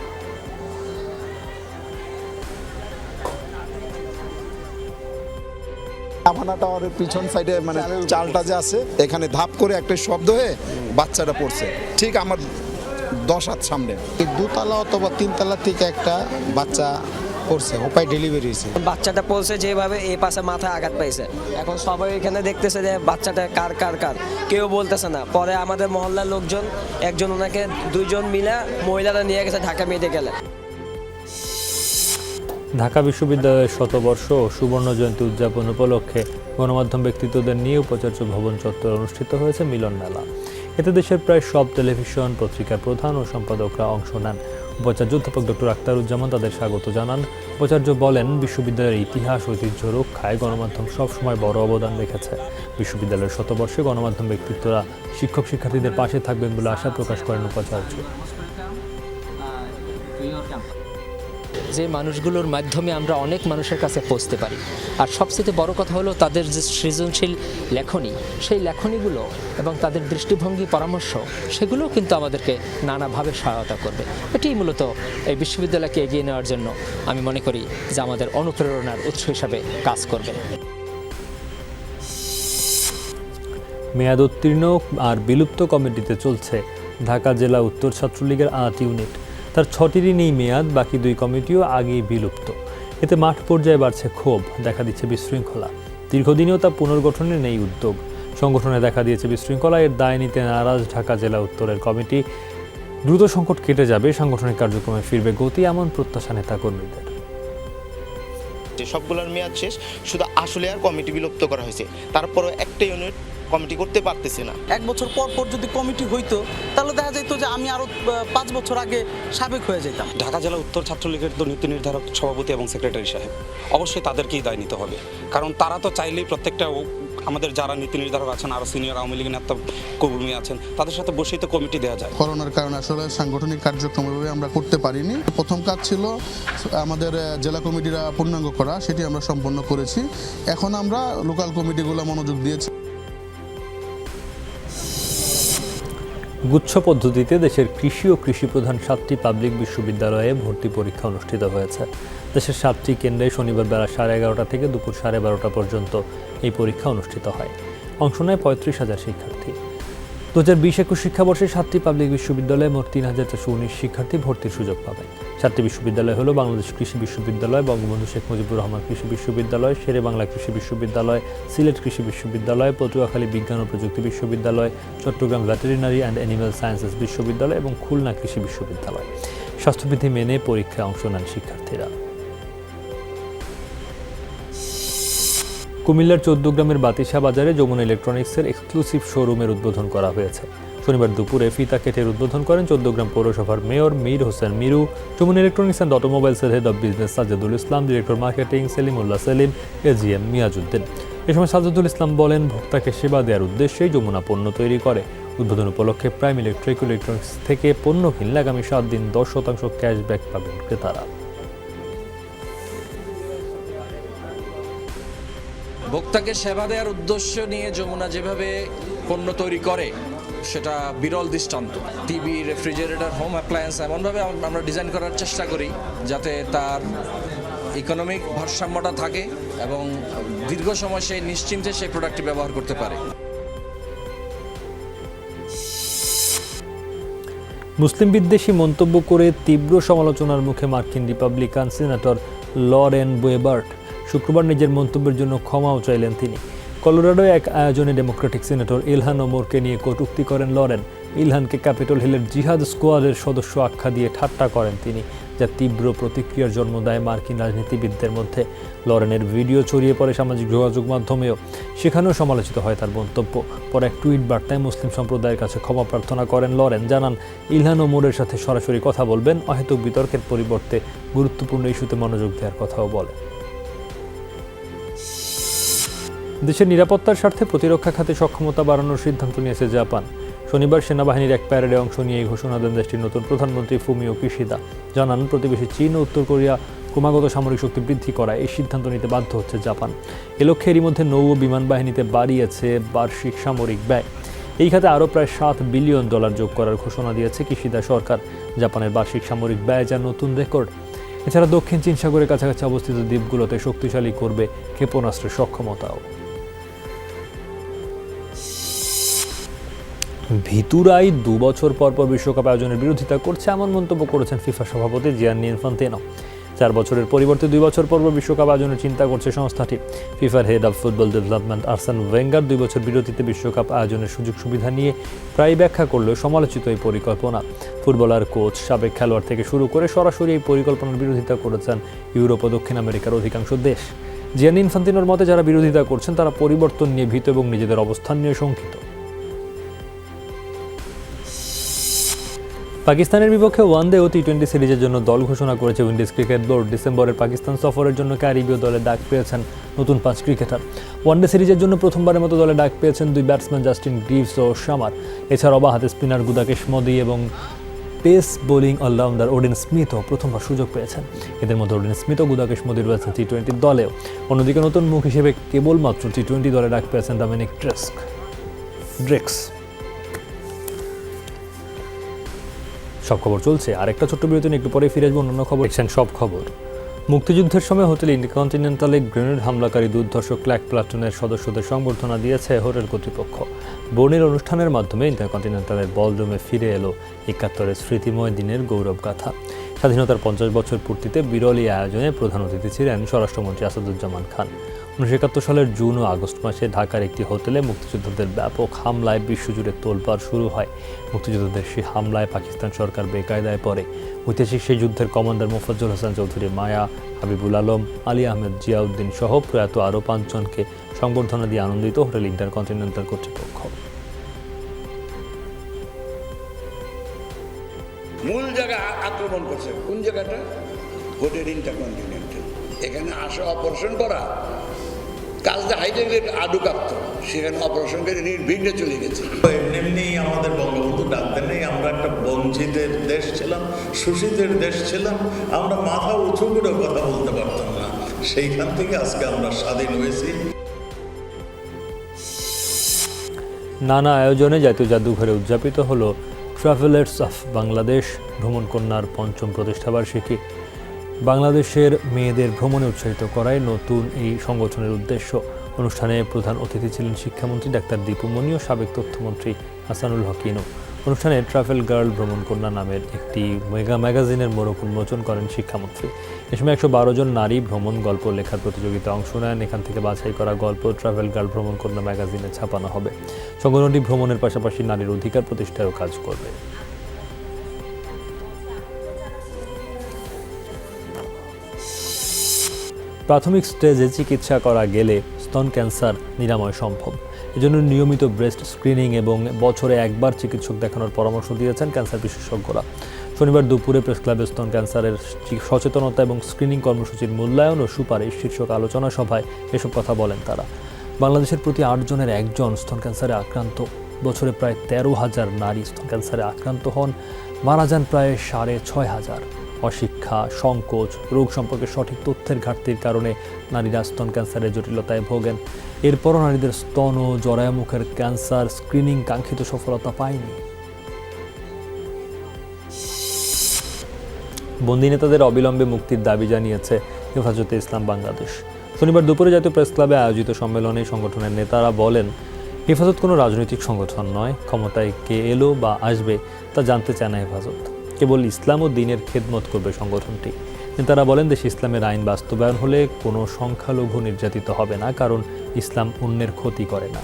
আভানা টাওয়ারের পিছন সাইডে মানে চালটা যে আছে, এখানে ধাপ করে একটা শব্দ হয়ে বাচ্চাটা পড়ছে ঠিক আমার 10 হাত সামনে। 2তলা অথবা 3তলা থেকে একটা বাচ্চা পড়ছে, ওপায় ডেলিভারি হয়েছে। বাচ্চাটা পড়ছে যেভাবে এই পাশে মাথায় আঘাত পাইছে। এখন সবাই এখানে দেখতেছে যে বাচ্চাটা কার কেউ বলতেছে না। পরে আমাদের মহল্লার লোকজন একজন ওনাকে 2জন মিলে মহিলারা নিয়ে গেছে ঢাকা মেডিকেলে। ঢাকা বিশ্ববিদ্যালয়ের শতবর্ষ ও সুবর্ণ জয়ন্তী উদযাপন উপলক্ষে গণমাধ্যম ব্যক্তিত্বদের নিয়ে উপাচার্য ভবন চত্বরে অনুষ্ঠিত হয়েছে মিলন মেলা। এতে দেশের প্রায় সব টেলিভিশন পত্রিকার প্রধান ও সম্পাদকরা অংশ নেন। উপাচার্য অধ্যাপক ডক্টর আখতারুজ্জামান তাদের স্বাগত জানান। উপাচার্য বলেন, বিশ্ববিদ্যালয়ের ইতিহাস ঐতিহ্য রক্ষায় গণমাধ্যম সবসময় বড় অবদান রেখেছে। বিশ্ববিদ্যালয়ের শতবর্ষে গণমাধ্যম ব্যক্তিত্বরা শিক্ষক শিক্ষার্থীদের পাশে থাকবেন বলে আশা প্রকাশ করেন উপাচার্য। যে মানুষগুলোর মাধ্যমে আমরা অনেক মানুষের কাছে পৌঁছতে পারি। আর সবচেয়ে বড় কথা হলো তাদের যে সৃজনশীল লেখনী, সেই লেখনীগুলো এবং তাদের দৃষ্টিভঙ্গি পরামর্শ, সেগুলোও কিন্তু আমাদেরকে নানাভাবে সহায়তা করবে। এটাই মূলত এই বিশ্ববিদ্যালয়কে এগিয়ে নেওয়ার জন্য আমি মনে করি যে আমাদের অনুপ্রেরণার উৎস হিসাবে কাজ করবে। মেয়াদোত্তীর্ণ আর বিলুপ্ত কমিটিতে চলছে ঢাকা জেলা উত্তর ছাত্রলীগের 8 ইউনিট। তার 6টিরই নেই মেয়াদ, বাকি 2 কমিটিও আগেই বিলুপ্ত। এতে মাঠ পর্যায়ে বাড়ছে ক্ষোভ, দেখা দিচ্ছে বিশৃঙ্খলা। দীর্ঘদিনেও তা পুনর্গঠনে নেই উদ্যোগ। সংগঠনে দেখা দিয়েছে বিশৃঙ্খলা, এর দায় নিতে নারাজ ঢাকা জেলা উত্তরের কমিটি। দ্রুত সংকট কেটে যাবে, সাংগঠনিক কার্যক্রমে ফিরবে গতি, এমন প্রত্যাশা নেতাকর্মীদের। সবগুলোর মেয়াদ শেষ, শুধু আসলে আর কমিটি বিলুপ্ত করা হয়েছে, তারপরও একটা ইউনিট কমিটি করতে পারতেছে না। 1 বছর পর পর যদি কমিটি হইতো তাহলে দেখা যেত যে আমি আরো 5 বছর আগে সাবেক হয়ে যেতাম। ঢাকা জেলা উত্তর ছাত্রলীগের তো নীতি নির্ধারক সভাপতি এবং সেক্রেটারি সাহেব, অবশ্যই তাদেরকেই দায় নিতে হবে, কারণ তারা তো চাইলেই প্রত্যেকটা আমাদের যারা নীতি নির্ধারক আছেন, আরো সিনিয়র আওয়ামী লীগের নেতা কর্মী আছেন, তাদের সাথে বসেই তো কমিটি দেওয়া যায়। করোনার কারণে আসলে সাংগঠনিক কার্যক্রম আমরা করতে পারিনি। প্রথম কাজ ছিল আমাদের জেলা কমিটিরা পূর্ণাঙ্গ করা, সেটি আমরা সম্পন্ন করেছি। এখন আমরা লোকাল কমিটিগুলো মনোযোগ দিয়েছি। গুচ্ছ পদ্ধতিতে দেশের কৃষি ও কৃষিপ্রধান 7টি পাবলিক বিশ্ববিদ্যালয়ে ভর্তি পরীক্ষা অনুষ্ঠিত হয়েছে। দেশের 7টি কেন্দ্রে শনিবার বেলা 11:30 থেকে দুপুর 12:30 পর্যন্ত এই পরীক্ষা অনুষ্ঠিত হয়। অংশ নেয় 35,000 শিক্ষার্থী। 2020-21 শিক্ষাবর্ষে 7টি পাবলিক বিশ্ববিদ্যালয়ে মোট 3,419 শিক্ষার্থী ভর্তির সুযোগ পাবেন। 7টি বিশ্ববিদ্যালয় হলো বাংলাদেশ কৃষি বিশ্ববিদ্যালয়, বঙ্গবন্ধু শেখ মুজিবুর রহমান কৃষি বিশ্ববিদ্যালয়, শেরে বাংলা কৃষি বিশ্ববিদ্যালয়, সিলেট কৃষি বিশ্ববিদ্যালয়, পটুয়াখালী বিজ্ঞান ও প্রযুক্তি বিশ্ববিদ্যালয়, Chittagong veterinary and animal sciences বিশ্ববিদ্যালয় এবং খুলনা কৃষি বিশ্ববিদ্যালয়। স্বাস্থ্যবিধি মেনে পরীক্ষায় অংশ নেন শিক্ষার্থীরা। কুমিল্লার 14 গ্রামের বাতিশা বাজারে যমুনা ইলেকট্রনিক্সের এক্সক্লুসিভ শোরুমের উদ্বোধন করা হয়েছে। শনিবার দুপুরে ফিতা কেটের উদ্বোধন করেন চৌদ্দগ্রাম পৌরসভার mayor Mir Hossain Miru, Chumun electronics and অটোমোবাইলসের head of business Sajjadul Islam, director marketing Salimullah Salim, AGM Miazuddin. এ সময় সাজ্জাদুল ইসলাম বলেন, ভোক্তাকে সেবা দেওয়ার উদ্দেশ্যেই যমুনা পণ্য তৈরি করে। উদ্বোধন উপলক্ষে প্রাইম ইলেকট্রনিক্স থেকে পণ্য কিনলে আগামী 7 দিন 10% ক্যাশব্যাক পাবেন ক্রেতারা। ভোক্তাকে সেবা দেওয়ার উদ্দেশ্য নিয়ে যমুনা যেভাবে পণ্য তৈরি করে সেটা বিরল দৃষ্টান্ত। টিভি, রেফ্রিজারেটর, হোম অ্যাপ্লায়েন্স এমনভাবে আমরা ডিজাইন করার চেষ্টা করি যাতে তার ইকোনমিক ভারসাম্যটা থাকে এবং দীর্ঘ সময় সে নিশ্চিন্তে সেই প্রোডাক্টটি ব্যবহার করতে পারে। মুসলিম বিদ্বেষী মন্তব্য করে তীব্র সমালোচনার মুখে মার্কিন রিপাবলিকান সিনেটর লরেন বুয়েবার্ট শুক্রবার নিজের মন্তব্যের জন্য ক্ষমাও চাইলেন তিনি। কলোরাডোয় এক আয়োজনে ডেমোক্রেটিক সিনেটর ইলহান ওমরকে নিয়ে কটূক্তি করেন লরেন। ইলহানকে ক্যাপিটল হিলের জিহাদ স্কোয়াডের সদস্য আখ্যা দিয়ে ঠাট্টা করেন তিনি, যা তীব্র প্রতিক্রিয়ার জন্ম দেয় মার্কিন রাজনীতিবিদদের মধ্যে। লরেনের ভিডিও ছড়িয়ে পড়ে সামাজিক যোগাযোগ মাধ্যমেও, সেখানেও সমালোচিত হয় তার মন্তব্য। পরে এক টুইট বার্তায় মুসলিম সম্প্রদায়ের কাছে ক্ষমা প্রার্থনা করেন লরেন, জানান ইলহান ওমরের সাথে সরাসরি কথা বলবেন, অহেতুক বিতর্কের পরিবর্তে গুরুত্বপূর্ণ ইস্যুতে মনোযোগ দেওয়ার কথাও বলেন। দেশের নিরাপত্তার স্বার্থে প্রতিরক্ষা খাতে সক্ষমতা বাড়ানোর সিদ্ধান্ত নিয়েছে জাপান। শনিবার সেনাবাহিনীর এক প্যারেডে অংশ নিয়ে এই ঘোষণা দেন দেশটির নতুন প্রধানমন্ত্রী ফুমিও কিশিদা। জানান, প্রতিবেশী চীন ও উত্তর কোরিয়া ক্রমাগত সামরিক শক্তি বৃদ্ধি করায় এই সিদ্ধান্ত নিতে বাধ্য হচ্ছে জাপান। এ লক্ষ্যে এরই মধ্যে নৌ ও বিমান বাহিনীতে বাড়িয়েছে বার্ষিক সামরিক ব্যয়। এই খাতে আরও প্রায় $7 বিলিয়ন যোগ করার ঘোষণা দিয়েছে কিশিদা সরকার। জাপানের বার্ষিক সামরিক ব্যয় যা নতুন রেকর্ড। এছাড়া দক্ষিণ চীন সাগরের কাছাকাছি অবস্থিত দ্বীপগুলোতে শক্তিশালী করবে ক্ষেপণাস্ত্রের সক্ষমতাও। ভিতুরাই 2 বছর পর বিশ্বকাপ আয়োজনের বিরোধিতা করছে এমন মন্তব্য করেছেন ফিফা সভাপতি জিয়ান্নি ইনফান্তিনো। 4 বছরের পরিবর্তে 2 বছর পর বিশ্বকাপ আয়োজনের চিন্তা করছে সংস্থাটি। ফিফার head of football development আর্সেন Wenger 2 বছর বিরতিতে বিশ্বকাপ আয়োজনের সুযোগ সুবিধা নিয়ে প্রায় ব্যাখ্যা করলেও সমালোচিত এই পরিকল্পনা। ফুটবলার, কোচ, সাবেক খেলোয়াড় থেকে শুরু করে সরাসরি এই পরিকল্পনার বিরোধিতা করেছেন ইউরোপ ও দক্ষিণ আমেরিকার অধিকাংশ দেশ। জিয়ান্নি ইনফান্তিনোর মতে যারা বিরোধিতা করছেন তারা পরিবর্তন নিয়ে ভীত এবং নিজেদের অবস্থান নিয়ে শঙ্কিত। পাকিস্তানের বিপক্ষে ওয়ানডে ও টি-20 সিরিজের জন্য দল ঘোষণা করেছে উইন্ডিজ ক্রিকেট বোর্ড। ডিসেম্বরের পাকিস্তান সফরের জন্য ক্যারিবীয় দলে ডাক পেয়েছেন নতুন 5 ক্রিকেটার। ওয়ানডে সিরিজের জন্য প্রথমবারের মতো দলে ডাক পেয়েছেন 2 ব্যাটসম্যান জাস্টিন গ্রিভস ও শামার। এছাড়াও বাঁহাতে স্পিনার গুদাকেশ মোদি এবং পেস বোলিং অলরাউন্ডার ওডেন স্মিথও প্রথমবার সুযোগ পেয়েছেন। এদের মধ্যে ওডেন স্মিথ ও গুদাকেশ মোদি রয়েছেন টি-20 দলেও। অন্যদিকে নতুন মুখ হিসেবে কেবলমাত্র টি-20 দলে ডাক পেয়েছেন ডমিনিক ড্রেক্স। সব খবর চলছে, আরেকটা ছোট্ট বিরতি নিয়ে একটু পরে ফিরে আসবো অন্যান্য খবর। দেখছেন সব খবর। মুক্তিযুদ্ধের সময় হোটেল ইন্টারকন্টিনেন্টালে গ্রেনেড হামলাকারী দুর্ধর্ষ ক্ল্যাক প্লাটুনের সদস্যদের সংবর্ধনা দিয়েছে হোটেল কর্তৃপক্ষ। বর্ণিল অনুষ্ঠানের মাধ্যমে ইন্টারকন্টিনেন্টালের বলরুমে ফিরে এলো 71-এর স্মৃতিময় দিনের গৌরবগাথা। স্বাধীনতার 50 বছর পূর্তিতে বিরল এই আয়োজনে প্রধান অতিথি ছিলেন স্বরাষ্ট্রমন্ত্রী আসাদুজ্জামান খান। 1971 সালের জুন ও আগস্ট মাসে ঢাকার একটি হোটেলে মুক্তিযোদ্ধাদের ব্যাপক হামলায় বিশ্বজুড়ে তোলপাড় শুরু হয়। মুক্তিযোদ্ধাদের সেই হামলায় পাকিস্তান সরকার বেকায়দায় পড়ে। ঐতিহাসিক সেই যুদ্ধের কমান্ডার মোফাজ্জল হাসান চৌধুরী মায়া, হাবিবুল আলম, আলী আহমেদ জিয়াউদ্দিন সহ প্রয়াত আরও 5 জনকে সংবর্ধনা দিয়ে আনন্দিত হোটেল ইন্টারকন্টিনেন্টাল কর্তৃপক্ষ। মূল জায়গা আক্রমণ করছে, কোন জায়গাটা? Hotel intercontinental. এখানে আসা অপারেশন করা কাজটা হাইটেকের আডু কাঁপত, সেখানে অপারেশন করে নির্বিঘ্নে চলে গেছে। এমনি আমাদের বঙ্গবন্ধু ডাকতেন নেই, আমরা একটা বঞ্চিতের দেশ ছিলাম, শোষিতের দেশ ছিলাম, আমরা মাথা উঁচু করে কথা বলতে পারতাম না। সেইখান থেকে আজকে আমরা স্বাধীন হয়েছি। নানা আয়োজনে জাতীয় জাদুঘরে উদযাপিত হলো ট্রাভেলার্স অফ বাংলাদেশ ভ্রমণ কন্যার 5ম প্রতিষ্ঠাবার্ষিকী। বাংলাদেশের মেয়েদের ভ্রমণে উৎসাহিত করাই নতুন এই সংগঠনের উদ্দেশ্য। অনুষ্ঠানে প্রধান অতিথি ছিলেন শিক্ষামন্ত্রী ডাক্তার দীপু মনি ও সাবেক তথ্যমন্ত্রী হাসানুল হক ইনু। অনুষ্ঠানে ট্রাভেল গার্ল ভ্রমণ কন্যা নামের একটি ম্যাগাজিনের মোড়ক উন্মোচন করেন শিক্ষামন্ত্রী। এ সময় 112 জন নারী ভ্রমণ গল্প লেখার প্রতিযোগিতায় অংশ নেন। এখান থেকে বাছাই করা গল্প ট্রাভেল গার্ল ভ্রমণ কন্যা ম্যাগাজিনে ছাপানো হবে। সংগঠনটি ভ্রমণের পাশাপাশি নারীর অধিকার প্রতিষ্ঠায়ও কাজ করবে। প্রাথমিক স্টেজে চিকিৎসা করা গেলে স্তন ক্যান্সার নিরাময় সম্ভব। এজন্য নিয়মিত ব্রেস্ট স্ক্রিনিং এবং বছরে একবার চিকিৎসক দেখানোর পরামর্শ দিয়েছেন ক্যান্সার বিশেষজ্ঞরা। শনিবার দুপুরে প্রেস ক্লাবে স্তন ক্যান্সারের সচেতনতা এবং স্ক্রিনিং কর্মসূচির মূল্যায়ন ও সুপারিশ শীর্ষক আলোচনা সভায় এসব কথা বলেন তারা। বাংলাদেশের প্রতি 8 জনের 1 জন স্তন ক্যান্সারে আক্রান্ত। বছরে প্রায় 13,000 নারী স্তন ক্যান্সারে আক্রান্ত হন, মারা যান প্রায় 6,500। অশিক্ষা, সংকোচ, রোগ সম্পর্কে সঠিক তথ্যের ঘাটতির কারণে নারীরা স্তন ক্যান্সারের জটিলতায় ভোগেন। এরপরও নারীদের স্তন ও জরায়ুমুখের ক্যান্সার স্ক্রিনিং কাঙ্ক্ষিত সফলতা পায়নি। বন্দী নেতাদের অবিলম্বে মুক্তির দাবি জানিয়েছে হেফাজতে ইসলাম বাংলাদেশ। শনিবার দুপুরে জাতীয় প্রেস ক্লাবে আয়োজিত সম্মেলনে সংগঠনের নেতারা বলেন, হেফাজত কোনো রাজনৈতিক সংগঠন নয়, ক্ষমতায় কে এলো বা আসবে তা জানতে চায় না হেফাজত। কেবল ইসলাম ও দ্বীনের খেদমত করবে সংগঠনটি। নেতারা বলেন, দেশে ইসলামের আইন বাস্তবায়ন হলে কোনো সংখ্যালঘু নির্যাতিত হবে না, কারণ ইসলাম অন্যের ক্ষতি করে না।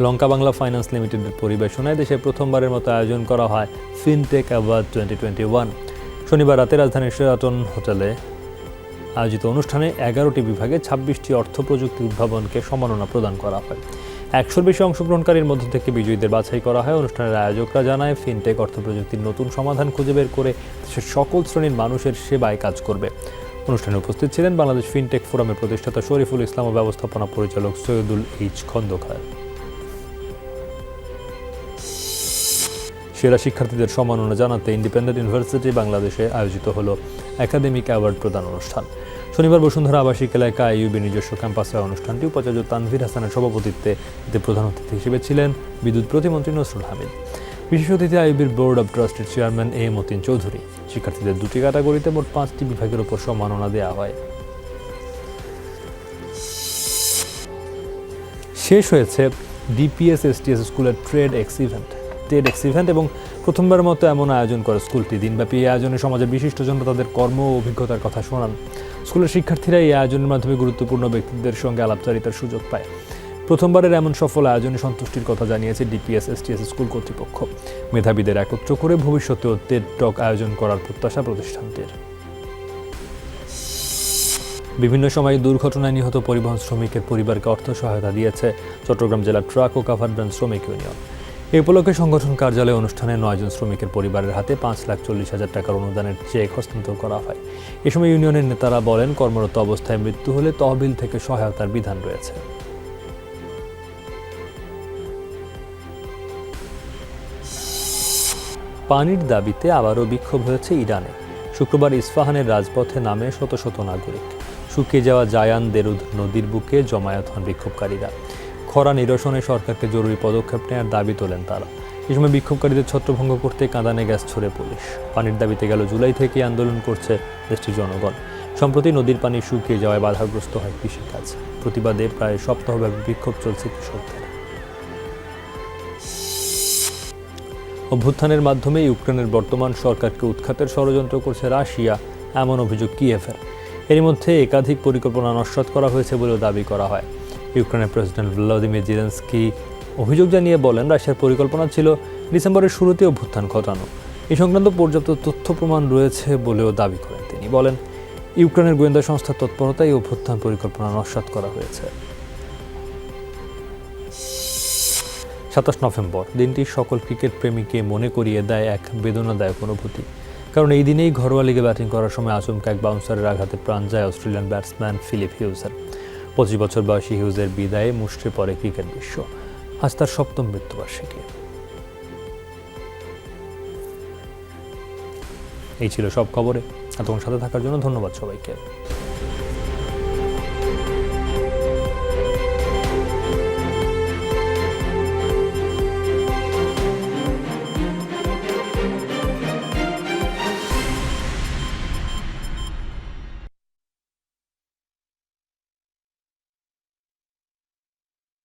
লঙ্কা বাংলা ফাইন্যান্স লিমিটেডের পরিবেশনায় দেশে প্রথমবারের মতো আয়োজন করা হয় ফিনটেক অ্যাওয়ার্ড 2021। শনিবার রাতে রাজধানীর শেরাটন হোটেলে আয়োজিত অনুষ্ঠানে 11টি বিভাগে 26টি অর্থ প্রযুক্তি উদ্ভাবনকে সম্মাননা প্রদান করা হয়। 100-র বেশি অংশগ্রহণকারীর মধ্য থেকে বিজয়ীদের বাছাই করা হয়। অনুষ্ঠানের আয়োজকরা জানায়, ফিনটেক অর্থ প্রযুক্তির নতুন সমাধান খুঁজে বের করে দেশের সকল শ্রেণীর মানুষের সেবায় কাজ করবে। অনুষ্ঠানে উপস্থিত ছিলেন বাংলাদেশ ফিনটেক ফোরামের প্রতিষ্ঠাতা শরীফুল ইসলাম ও ব্যবস্থাপনা পরিচালক সৈয়দুল এইচ খন্দকার। সেরা শিক্ষার্থীদের সম্মাননা জানাতে ইন্ডিপেন্ডেন্ট ইউনিভার্সিটি বাংলাদেশে আয়োজিত হলো একাডেমিক অ্যাওয়ার্ড প্রদান অনুষ্ঠান। শনিবার বসুন্ধরা আবাসিক এলাকায় আইইউবি নিজস্ব ক্যাম্পাসে অনুষ্ঠানটি উপাচার্য তানভীর হাসানের সভাপতিত্বে এতে প্রধান অতিথি হিসেবে ছিলেন বিদ্যুৎ প্রতিমন্ত্রী নসরুল হামিদ। বিশেষ অতিথি আইইউবির বোর্ড অব ট্রাস্টের চেয়ারম্যান এ মতিন চৌধুরী। শিক্ষার্থীদের 2টি ক্যাটাগরিতে মোট 5টি বিভাগের উপর সম্মাননা দেওয়া হয়। শেষ হয়েছে ডিপিএস এসটিএস স্কুলের টেডএক্স ইভেন্ট এবং প্রথমবারের মতো এমন আয়োজন করে স্কুলটি। দিনব্যাপী এই আয়োজনে সমাজের বিশিষ্টজন তাদের কর্ম ও অভিজ্ঞতার কথা শোনান। স্কুলের শিক্ষার্থীরা এই আয়োজনের মাধ্যমে গুরুত্বপূর্ণ ব্যক্তিদের সঙ্গে আলাপচারিতার সুযোগ পায়। প্রথমবারের এমন সফল আয়োজনে সন্তুষ্টির কথা জানিয়েছে ডিপিএস এসটিএস স্কুল কর্তৃপক্ষ। মেধাবীদের একত্র করে ভবিষ্যতেও টেড টক আয়োজন করার প্রত্যাশা প্রতিষ্ঠানটির। বিভিন্ন সময় দুর্ঘটনায় নিহত পরিবহন শ্রমিকের পরিবারকে অর্থ সহায়তা দিয়েছে চট্টগ্রাম জেলা ট্রাক ও কাভার্ড ভ্যান শ্রমিক ইউনিয়ন। এই উপলক্ষে সংগঠন কার্যালয়ে অনুষ্ঠানে 9 জন শ্রমিকের পরিবারের হাতে 5,40,000 টাকার অনুদানের চেক হস্তান্তর করা হয়। এ সময় ইউনিয়নের নেতারা বলেন, কর্মরত অবস্থায় মৃত্যু হলে তহবিল থেকে সহায়তার বিধান রয়েছে। পানির দাবিতে আবারও বিক্ষোভ হয়েছে ইরানে। শুক্রবার ইস্পাহানের রাজপথে নামে শত শত নাগরিক। শুকিয়ে যাওয়া জায়ান দেরুদ নদীর বুকে জমায়েত হন বিক্ষোভকারীরা। খরা নিরসনে সরকারকে জরুরি পদক্ষেপ নেওয়ার দাবি তোলেন তারা। এই সময় বিক্ষোভকারীদের ছত্রভঙ্গ করতে কাঁদানে গ্যাস ছোড়ে পুলিশ। পানির দাবিতে গেল জুলাই থেকে আন্দোলন করছে দেশটির জনগণ। সম্প্রতি নদীর পানি শুকিয়ে যাওয়ায় বাধাগ্রস্ত হয় কৃষিকাজ। প্রতিবাদে প্রায় সপ্তাহব্যাপী বিক্ষোভ চলছে কৃষকদের। অভ্যুত্থানের মাধ্যমে ইউক্রেনের বর্তমান সরকারকে উৎখাতের ষড়যন্ত্র করছে রাশিয়া, এমন অভিযোগ কিয়েভের। এর মধ্যে একাধিক পরিকল্পনা নস্যাৎ করা হয়েছে বলেও দাবি করা হয়। ইউক্রেনের প্রেসিডেন্ট ভ্লাদিমির জেলেনস্কি অভিযোগ জানিয়ে বলেন, রাশিয়ার পরিকল্পনা ছিল ডিসেম্বরের শুরুতে অভ্যুত্থান ঘটানো। এই সংক্রান্ত পর্যাপ্ত তথ্য প্রমাণ রয়েছে বলেও দাবি করেন তিনি। বলেন, ইউক্রেনের গোয়েন্দা সংস্থার তৎপরতায় এই অভ্যুত্থান পরিকল্পনা নস্যাৎ করা হয়েছে। 27 নভেম্বর দিনটি সকল ক্রিকেট প্রেমীকে মনে করিয়ে দেয় এক বেদনাদায়ক অনুভূতি। কারণ এই দিনেই ঘরোয়া লিগে ব্যাটিং করার সময় আচমকা এক বাউন্সারের আঘাতে প্রাণ যায় অস্ট্রেলিয়ান ব্যাটসম্যান ফিলিপ হিউজের। 25 বছর বয়সী হিউজের বিদায়ে মুষড়ে পড়ে ক্রিকেট বিশ্ব। আজ তার 7ম মৃত্যুবার্ষিকী। এই ছিল সব খবরে। এতক্ষণ সাথে থাকার জন্য ধন্যবাদ সবাইকে।